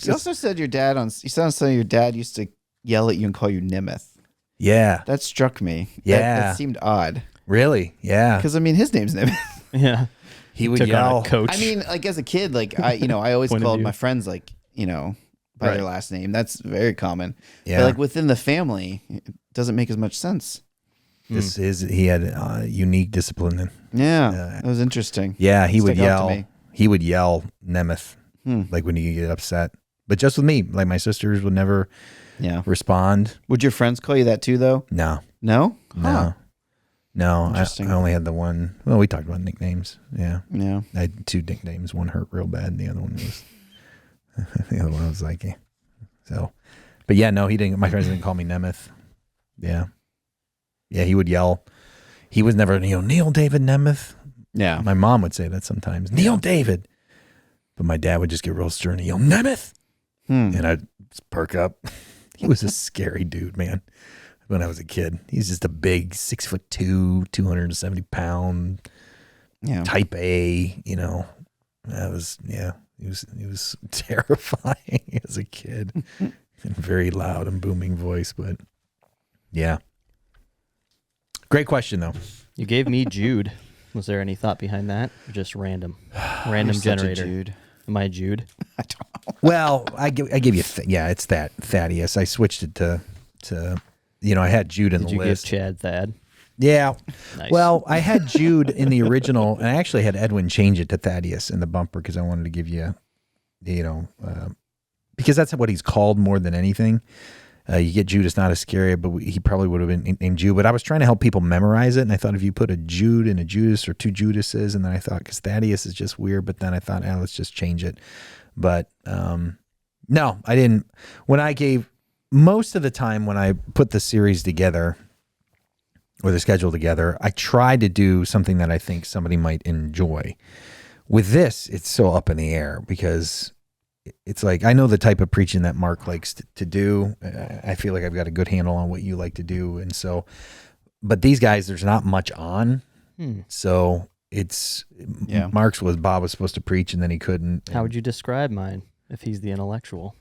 You also said your dad your dad used to yell at you and call you Nimeth. Yeah. That struck me. Yeah. That seemed odd. Really? Yeah. Because, his name's Nimeth. Yeah, He would took on yell. a coach. Like, as a kid, like, I always Point of called view. my friends, like, by their last name. That's very common. Yeah. But, like, within the family, it doesn't make as much sense. He had unique discipline. Yeah. Yeah. That was interesting. Yeah, he would Stuck out to yell. me. He would yell Nemeth, Hmm. like when you get upset. But just with me, like my sisters would never Yeah. respond. Would your friends call you that too, though? No, No? no, Huh. no. I Interesting. only had the one. Well, we talked about nicknames. Yeah, Yeah. I had two nicknames. One hurt real bad, and the other one was like, eh. So. But yeah, no, he didn't. My friends didn't call me Nemeth. Yeah, yeah. He would yell. He was never Neil David Nemeth. Yeah. My mom would say that sometimes. Neil David. But my dad would just get real stern and yell, Nemeth. Hmm. And I'd just perk up. He was a scary dude, man, when I was a kid. He's just a big 6'2", 270 pound, Yeah. type A, That was, he was terrifying as a kid. And very loud and booming voice, but yeah. Great question, though. you gave me Jude. Was there any thought behind that? Or just random You're such a generator? Jude. Am I Jude? I don't know. Well, I give you, it's that Thaddeus. I switched it to I had Jude in Did the you list. give Chad Thad? Yeah. Nice. Well, I had Jude in the original, and I actually had Edwin change it to Thaddeus in the bumper because I wanted to give you, because that's what he's called more than anything. You get Judas Not Iscariot, but he probably would have been named Jude. But I was trying to help people memorize it, and I thought if you put a Jude and a Judas or two Judases, and then I thought, because Thaddeus is just weird, but then I thought, let's just change it. But no, I didn't. Most of the time when I put the series together, or the schedule together, I tried to do something that I think somebody might enjoy. With this, it's so up in the air because it's like, I know the type of preaching that Mark likes to do. I feel like I've got a good handle on what you like to do. And so, but these guys, there's not much on. So it's, Bob was supposed to preach and then he couldn't. How would you describe mine if he's the intellectual?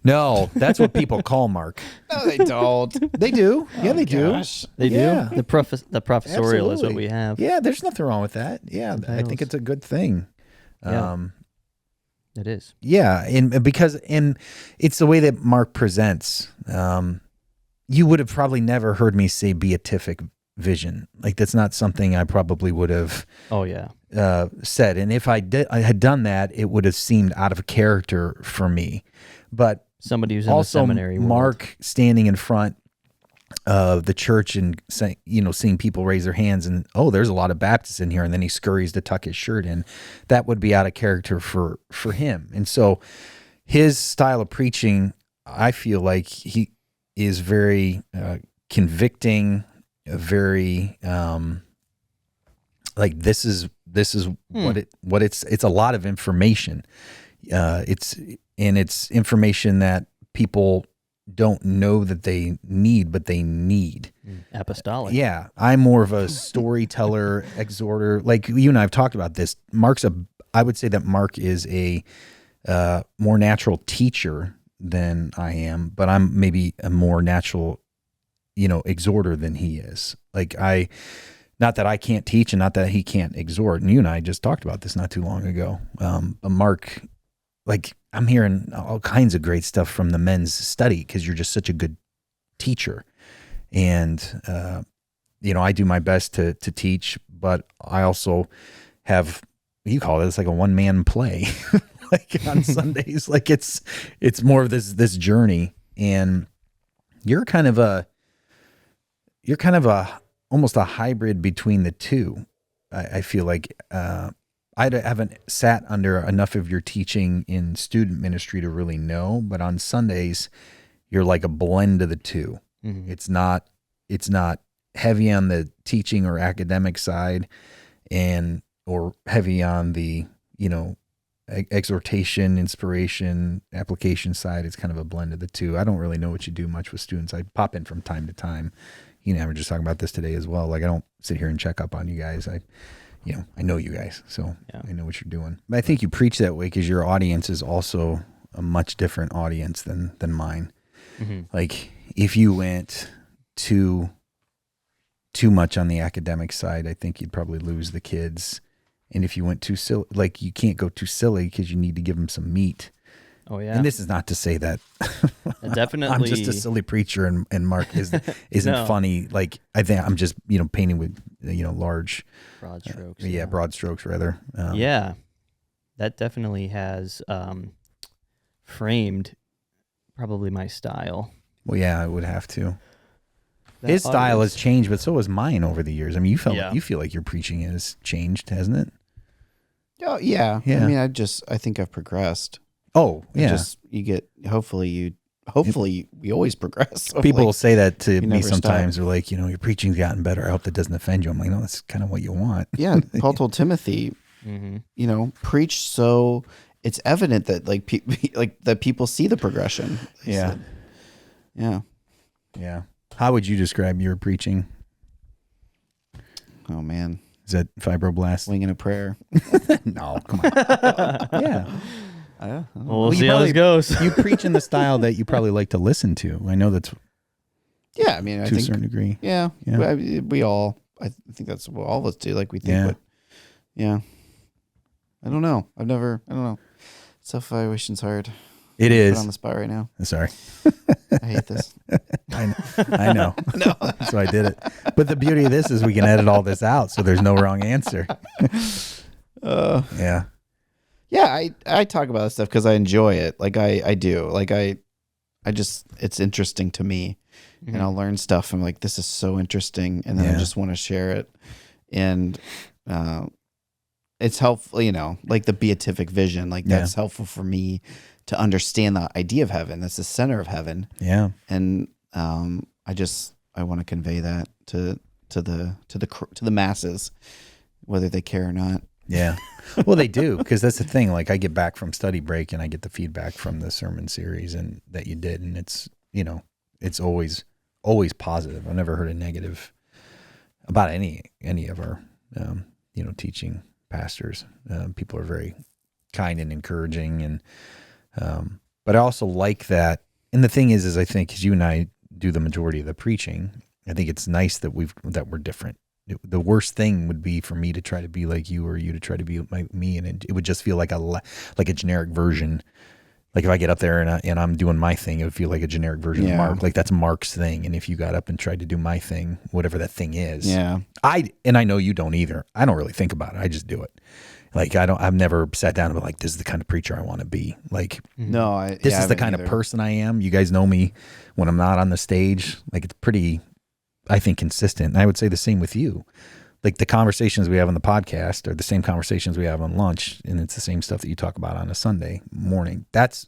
No, that's what people call Mark. No, they don't. They do. Yeah, they Gosh. They Yeah. do? The professorial is what Absolutely. we have. do. Yeah, there's nothing wrong with that. Yeah, I think Titles. it's a good thing. Yeah. It is. Yeah, and because it's the way that Mark presents. you would have probably never heard me say beatific vision. Like that's not something I probably would have Oh yeah. said. And if I had done that, it would have seemed out of character for me. But Somebody who's in also, the seminary world. Mark standing in front of the church and saying, seeing people raise their hands and, oh, there's a lot of Baptists in here. And then he scurries to tuck his shirt in. That would be out of character for him. And so his style of preaching, I feel like he is very convicting, very like this is what it's a lot of information. It's information that people don't know that they need, but they need. Apostolic. Yeah. I'm more of a storyteller, exhorter. Like you and I have talked about this. I would say that Mark is a more natural teacher than I am, but I'm maybe a more natural, exhorter than he is. Not that I can't teach and not that he can't exhort. And you and I just talked about this not too long ago. But Mark, I'm hearing all kinds of great stuff from the men's study because you're just such a good teacher. And, I do my best to teach, but I also have, you call it, it's like a one-man play, on Sundays. It's more of this journey. And you're kind of almost a hybrid between the two. I feel like, I haven't sat under enough of your teaching in student ministry to really know, but on Sundays, you're like a blend of the two. Mm-hmm. It's not heavy on the teaching or academic side or heavy on the, exhortation, inspiration, application side. It's kind of a blend of the two. I don't really know what you do much with students. I pop in from time to time. We're just talking about this today as well. I don't sit here and check up on you guys. I know you guys, so yeah. I know what you're doing. But I think you preach that way because your audience is also a much different audience than mine. Mm-hmm. Like if you went too much on the academic side, I think you'd probably lose the kids. And if you went too silly, you can't go too silly because you need to give them some meat. Oh yeah. And this is not to say that Definitely I'm just a silly preacher and Mark isn't No. funny. I think I'm just, painting with, large broad strokes. broad strokes rather. Yeah. That definitely has framed probably my style. Well, yeah, I would have to. That His style audience- has changed, but so has mine over the years. I mean, Yeah. you feel like your preaching has changed, hasn't it? Oh, yeah. Yeah. I mean, I think I've progressed. Oh, It yeah. Just hopefully we always progress. People will say that to you me never sometimes. They're like, your preaching's gotten better. I hope that doesn't offend you. I'm like, no, that's kind of what you want. Yeah. Paul told Timothy, Mhm. preach so it's evident that that people see the progression. He Yeah. said. Yeah. Yeah. How would you describe your preaching? Oh man. Is that fibroblast? Winging a prayer. No, come on. Yeah. We'll you see how probably- this goes. You preach in the style that you probably like to listen to. I know that's Yeah. I mean, I to a think certain degree. Yeah, Yeah. we all. I think that's what all of us do. We think, Yeah. but yeah, I don't know. I don't know. Self-evaluation's hard. It Put is. on the spot right now. Sorry. I hate this. I know. So I did it. But the beauty of this is we can edit all this out, so there's no wrong answer. Yeah. Yeah, I talk about this stuff because I enjoy it. I do. I just it's interesting to me, and I'll learn stuff. I'm like, this is so interesting, and then I Yeah. just want to share it, and it's helpful. Like the beatific vision. That's helpful for me to understand the idea of heaven. That's the center of heaven. Yeah. And I want to convey that to the masses, whether they care or not. Yeah. Well, they do, because that's the thing. I get back from study break and I get the feedback from the sermon series and that you did, and it's it's always positive. I've never heard a negative about any of our teaching pastors. People are very kind and encouraging, and but I also like that. And the thing is I think, because you and I do the majority of the preaching, I think it's nice that we're different. The worst thing would be for me to try to be like you, or you to try to be like me, and it would just feel like a generic version. like if I get up there and I'm doing my thing, it would feel like a generic version of Yeah. Mark. Like that's Mark's thing. And if you got up and tried to do my thing, whatever that thing is, Yeah. I know you don't either. I don't really think about it. I just do it. Like I've never sat down and been like, this is the kind of preacher I want to be. Like No, this I is the haven't kind either. of person I am. You guys know me when I'm not on the stage. Like it's pretty, I think, consistent. And I would say the same with you. Like the conversations we have on the podcast are the same conversations we have on lunch, and it's the same stuff that you talk about on a Sunday morning. That's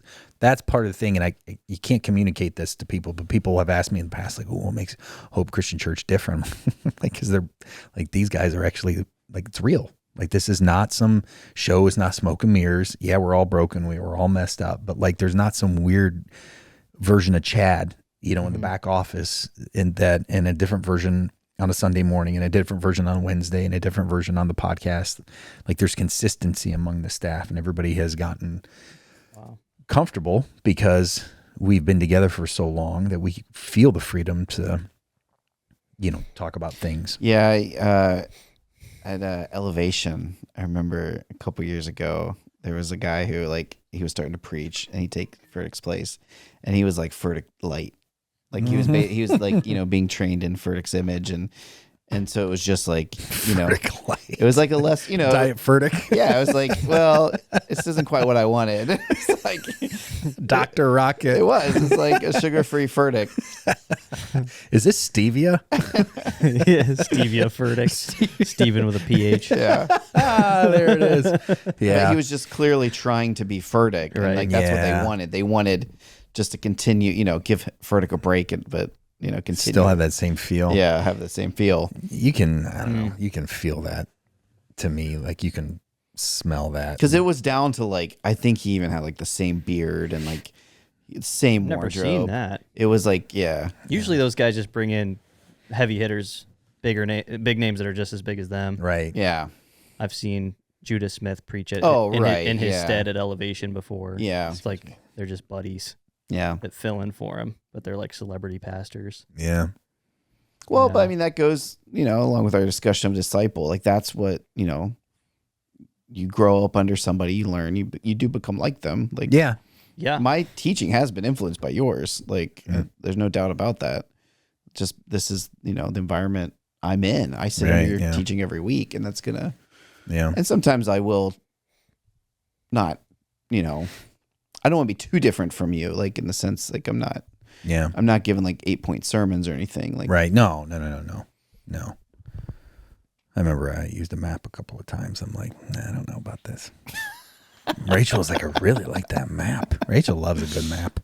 part of the thing, and you can't communicate this to people, but people have asked me in the past, like, "Oh, what makes Hope Christian Church different?" Like, because they're like these guys are actually like it's real. Like this is not some show. It's not smoke and mirrors. Yeah, we're all broken. We were all messed up, but like there's not some weird version of Chad, in the back office, and a different version on a Sunday morning, and a different version on Wednesday, and a different version on the podcast. Like there's consistency among the staff, and everybody has gotten comfortable because we've been together for so long that we feel the freedom to, talk about things. Yeah, at Elevation, I remember a couple years ago, there was a guy who he was starting to preach, and he'd take Furtick's place, and he was like Furtick light, like he was being trained in Furtick's image, and so it was just like Furtick light. it was like a less Diet Furtick. yeah, I was like, well, this isn't quite what I wanted. It's like Dr. Rocket. it was. It's like a sugar-free Furtick. Is this stevia? Yeah, Stevia Furtick. Steven with a PH. Yeah, There it is. But Yeah. he was just clearly trying to be Furtick, and Right. like that's what Yeah. they wanted. They wanted just to continue, give Furtick a break, but continue. Still have that same feel. Yeah, have the same feel. You can, I don't know, you can feel that to me. Like you can smell that. Because it was down to like, I think he even had like the same beard and like same Never wardrobe. seen that. It was like, yeah, Usually those guys just bring in heavy hitters, big names that are just as big as them. Right. yeah, I've seen Judah Smith preach it Oh, in, right, in his yeah. stead at Elevation before. Yeah. It's like they're just buddies yeah. that fill in for him, but they're like celebrity pastors. Yeah. Well, but Yeah. I mean, that goes, along with our discussion of disciple. Like that's what, you grow up under somebody, you learn, you do become like them. Like Yeah. Yeah. my teaching has been influenced by yours. Like Yeah. there's no doubt about that. Just this is, the environment I'm in. I sit Right, under your yeah. teaching every week, and that's gonna. Yeah. And sometimes I will not, I don't want to be too different from you, like in the sense like I'm not giving like 8-point sermons or anything. Like Right. No. I remember I used a map a couple of times. I'm like, I don't know about this. Rachel was like, I really like that map. Rachel loves a good map.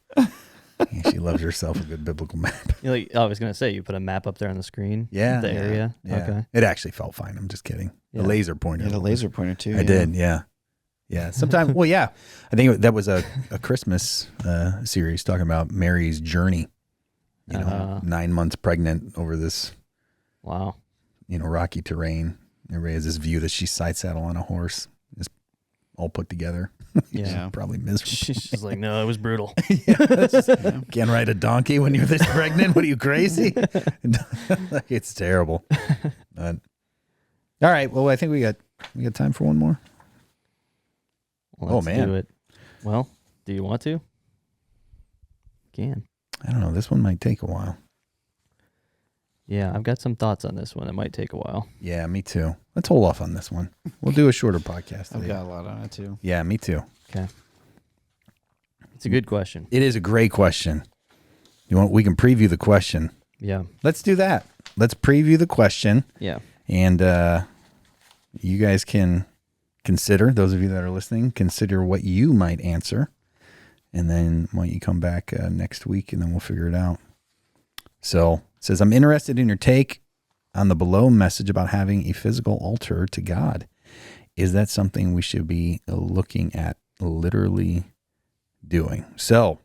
Yeah, she loves herself a good biblical map. I was going to say, you put a map up there on the screen. Yeah. The area. Yeah. Okay. It actually felt fine. I'm just kidding. Yeah. The laser pointer. you had a laser pointer too. I did. Yeah. Yeah. Sometimes, well, yeah. I think that was a Christmas series talking about Mary's journey. 9 months pregnant over this, Wow. rocky terrain. Everybody has this view that she's side saddle on a horse. It's all put together. Yeah. Probably miserable. She's just like, no, it was brutal. Can't ride a donkey when you're this pregnant. What are you, crazy? Like, it's terrible. But, all right. Well, I think we got time for one more. Well, let's man. do it. Well, do you want to? Can. I don't know. This one might take a while. Yeah, I've got some thoughts on this one. It might take a while. Yeah, me too. Let's hold off on this one. We'll do a shorter podcast I've today. got a lot on it too. Yeah, me too. Okay. It's a good question. It is a great question. We can preview the question. Yeah. Let's do that. Let's preview the question, Yeah. and you guys can consider, those of you that are listening, consider what you might answer, and then why don't you come back next week, and then we'll figure it out. So it says, I'm interested in your take on the below message about having a physical altar to God. Is that something we should be looking at literally doing? So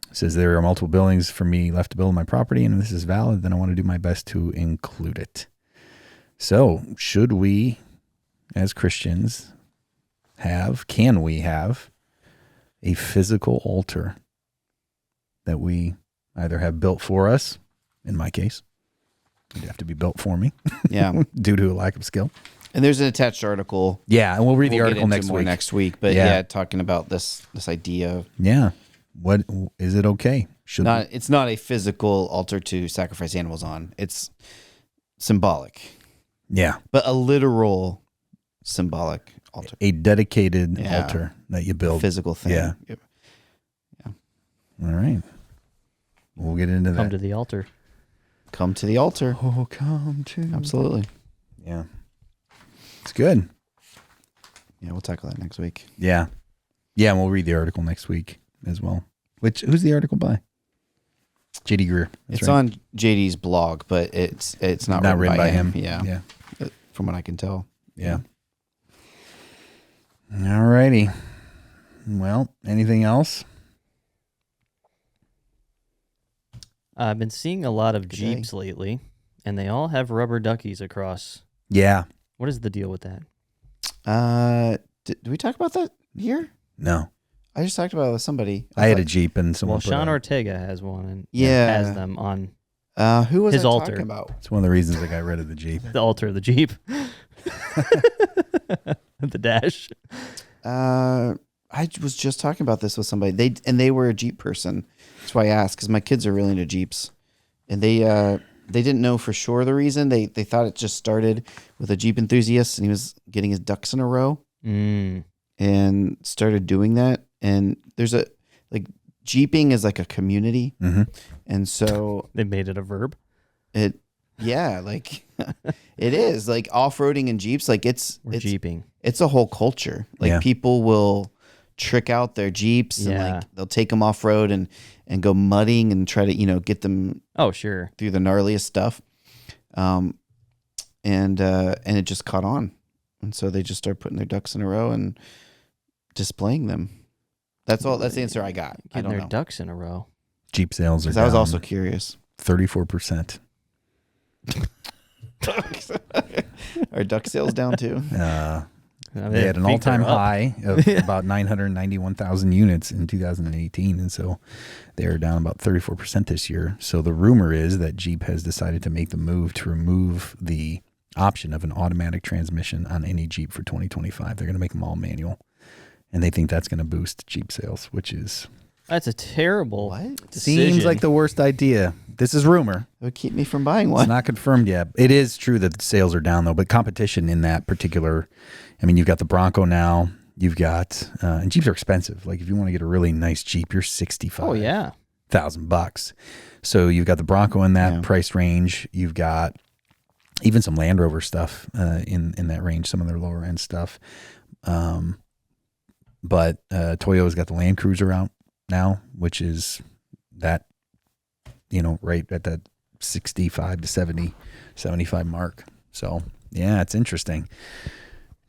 it says there are multiple buildings for me left to build on my property, and if this is valid, then I want to do my best to include it. So should we, as Christians, can we have a physical altar that we either have built for us? In my case, it'd have to be built for me Yeah. due to a lack of skill. And there's an attached article. Yeah, and we'll read the We'll article get into next more week. next week. But yeah, talking about this idea of Yeah. What is it okay? Should it's not a physical altar to sacrifice animals on. It's symbolic, Yeah. but a literal symbolic altar, A dedicated Yeah. altar that you build. physical thing. Yeah. Yep. All right. We'll get into Come that. to the altar. Come to the altar. Oh, come to. Absolutely. Yeah. It's good. Yeah, we'll tackle that next week. Yeah. Yeah, and we'll read the article next week as well. Who's the article by? JD Greer. That's It's right. on JD's blog, but it's not written by him. Yeah. Yeah. From what I can tell. Yeah. All righty. Well, anything else? I've been seeing a lot of Good day. Jeeps lately, and they all have rubber duckies across. Yeah. What is the deal with that? Did we talk about that here? No. I just talked about it with somebody. I had a thought- Jeep and someone Well, put Sean a- Ortega has one and Yeah. has them on Who was his I altar. talking about? It's one of the reasons I got rid of the Jeep. the altar of the Jeep. The dash. I was just talking about this with somebody. They were a Jeep person. That's why I asked, because my kids are really into Jeeps, and they didn't know for sure the reason. They thought it just started with a Jeep enthusiast, and he was getting his ducks in a row Mm. and started doing that. And there's Jeeping is like a community, Mm-hmm. and so They made it a verb. it is like off-roading in Jeeps. Like it's We're Jeeping. it's a whole culture. Like Yeah. people will trick out their Jeeps and Yeah. like they'll take them off road and go mudding and try to, get them Oh, sure. through the gnarliest stuff. And it just caught on. And so they just started putting their ducks in a row and displaying them. That's all. That's the answer I got. I Getting don't their know. ducks in a row. Jeep sales are 'Cause I was down also curious. 34%. Are duck sales down too? They had an think they're all-time up. high of about 991,000 units in 2018, and so they're down about 34% this year. So the rumor is that Jeep has decided to make the move to remove the option of an automatic transmission on any Jeep for 2025. They're going to make them all manual, and they think that's going to boost Jeep sales, which is That's a terrible What? decision. seems like the worst idea. This is rumor. It would keep me from buying It's one. not confirmed yet. It is true that the sales are down, though, but competition in that particular, I mean, you've got the Bronco now. You've got, and Jeeps are expensive. Like if you want to get a really nice Jeep, you're $65,000. Oh, yeah. $1,000. So you've got the Bronco in that Yeah. price range. You've got even some Land Rover stuff in that range, some of their lower end stuff. But Toyota's got the Land Cruiser out now, which is that, right at that 65 to 70, 75 mark. So yeah, it's interesting.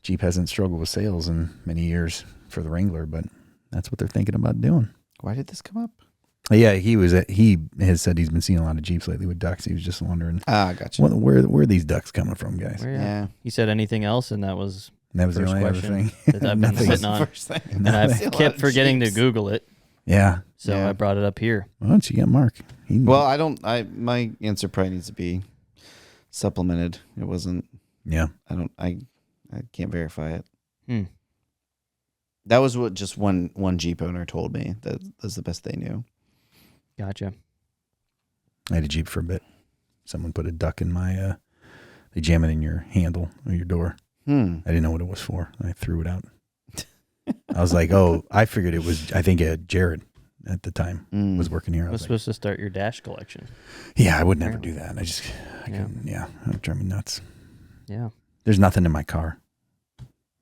Jeep hasn't struggled with sales in many years for the Wrangler, but that's what they're thinking about doing. Why did this come up? Yeah, he has said he's been seeing a lot of Jeeps lately with ducks. He was just wondering, Gotcha. where are these ducks coming from, guys? Where, Yeah. He said anything else, and that was And that was the first only other question thing. that I've been Nothing. sitting on. First thing. And I I've see a lot kept of forgetting to Jeeps. Google it, Yeah. so Yeah. I brought it up here. Why don't you get Mark? Well, my answer probably needs to be supplemented. It wasn't. Yeah. I can't verify it. Hmm. That was what just one Jeep owner told me. That's the best they knew. Gotcha. I had a Jeep for a bit. Someone put a duck in my, they jam it in your handle or your door. I didn't know what it was for. I threw it out. I was like, I figured it was, I think Jared at the time was working here. I I was was like, supposed to start your dash collection. yeah, I would never do that. I Yeah. couldn't, it would drive me nuts. Yeah. There's nothing in my car.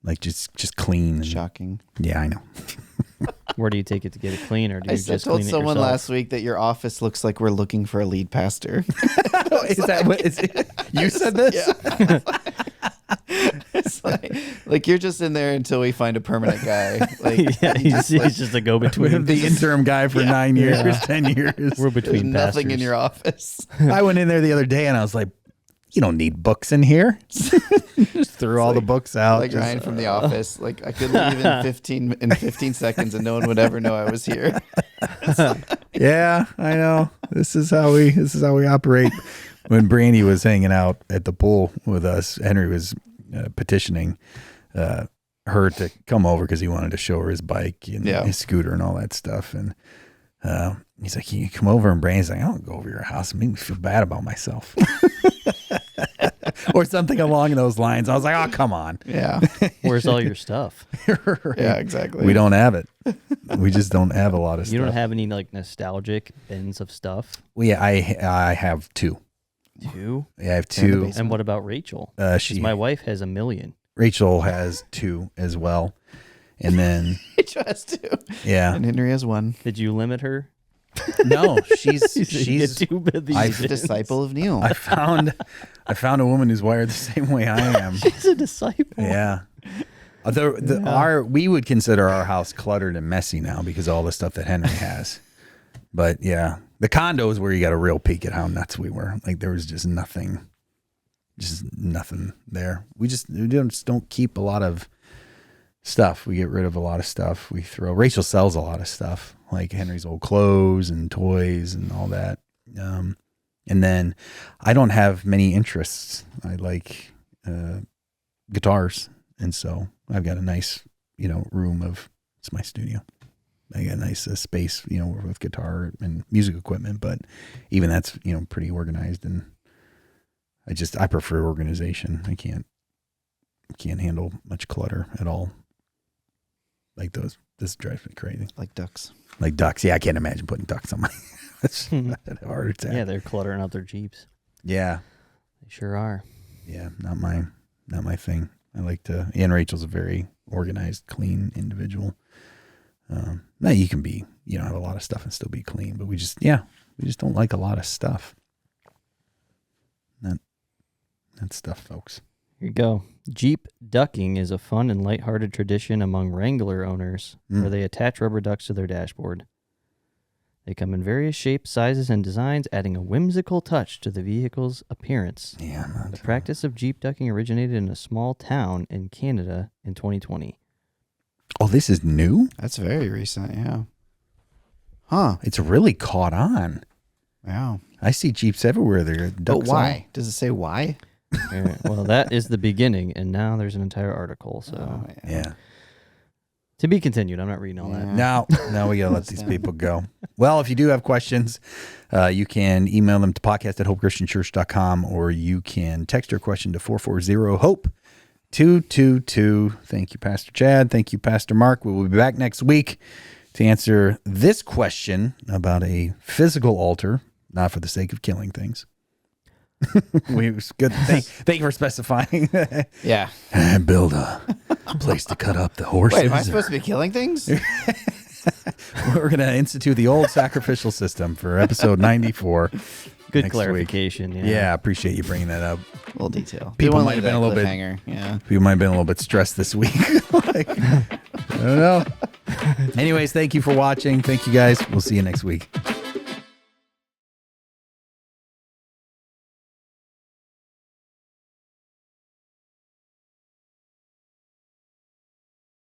Like just clean. and- Shocking. Yeah, I know. Where do you take it to get it clean, or do you I just told clean it someone yourself? last week that your office looks like we're looking for a lead pastor. Is that what is it? You said this? It's like you're just in there until we find a permanent guy. Like Yeah, he's just a go-between. The interim guy for 9 years, Yeah. 10 years. We're there's between nothing in pastors. your office. I went in there the other day and I was like, you don't need books in here. Just threw all the books out. Like Just- Ryan from The Office. Like I could leave in 15 seconds and no one would ever know I was here. yeah, I know. This is how we operate. When Brandy was hanging out at the pool with us, Henry was petitioning her to come over because he wanted to show her his bike and Yeah. his scooter and all that stuff. And he's like, "Can you come over?" And Brandon's like, "I don't go over your house. It made me feel bad about myself." Or something along those lines. I was like, "Oh, come on." Yeah. Where's all your stuff? Yeah, exactly. We don't have it. We just don't have a lot of stuff. You don't have any like nostalgic bins of stuff? I have two. Two? Yeah, I have They're in the two. basement. And what about Rachel? 'Cause She my wife has 1,000,000. Rachel has two as well. And then Each has two. yeah. And Henry has one. Did you limit her? No, she's You said you she's get two of these He's a bins. disciple of Neil. I found a woman who's wired the same way I am. She's a disciple. Yeah. We would consider our house cluttered and messy now because of all the stuff that Henry has. But yeah, the condos where you got a real peek at how nuts we were. Like there was just nothing there. We just don't keep a lot of stuff. We get rid of a lot of stuff. We throw. Rachel sells a lot of stuff, like Henry's old clothes and toys and all that. And then I don't have many interests. I like guitars, and so I've got a nice, room of. It's my studio. I got a nice space, with guitar and music equipment, but even that's, pretty organized, and I prefer organization. I can't handle much clutter at all. Like this drives me crazy. Like ducks. Like ducks. Yeah, I can't imagine putting ducks on my, I'd have a heart attack. Yeah, they're cluttering out their Jeeps. Yeah. They sure are. Yeah. Not my thing. I like to, and Rachel's a very organized, clean individual. Now you can be, have a lot of stuff and still be clean, but we just don't like a lot of stuff. That stuff, folks. Here you go. Jeep ducking is a fun and lighthearted tradition among Wrangler owners where they attach rubber ducks to their dashboard. They come in various shapes, sizes, and designs, adding a whimsical touch to the vehicle's appearance. Yeah. The practice of Jeep ducking originated in a small town in Canada in 2020. Oh, this is new? That's very recent, yeah. Huh. It's really caught on. Wow. I see Jeeps everywhere. They're But ducks. why? Does it say why? Well, that is the beginning, and now there's an entire article. So Oh, Yeah. to be continued. I'm not reading all that. Yeah. Now we got to let these people go. Well, if you do have questions, you can email them to podcast@hopechristianchurch.com, or you can text your question to 440-HOPE-222. Thank you, Pastor Chad. Thank you, Pastor Mark. We will be back next week to answer this question about a physical altar, not for the sake of killing things. Good. Thank you for specifying. Yeah. And build a place to cut up the horses. Wait, am I supposed to be killing things? We're going to institute the old sacrificial system for episode 94. Good next clarification. Week. Yeah, I appreciate you bringing that up. A little detail. People We might have wanted been a little that bit- cliffhanger. Yeah. People might have been a little bit stressed this week. I don't know. Anyways, thank you for watching. Thank you, guys. We'll see you next week.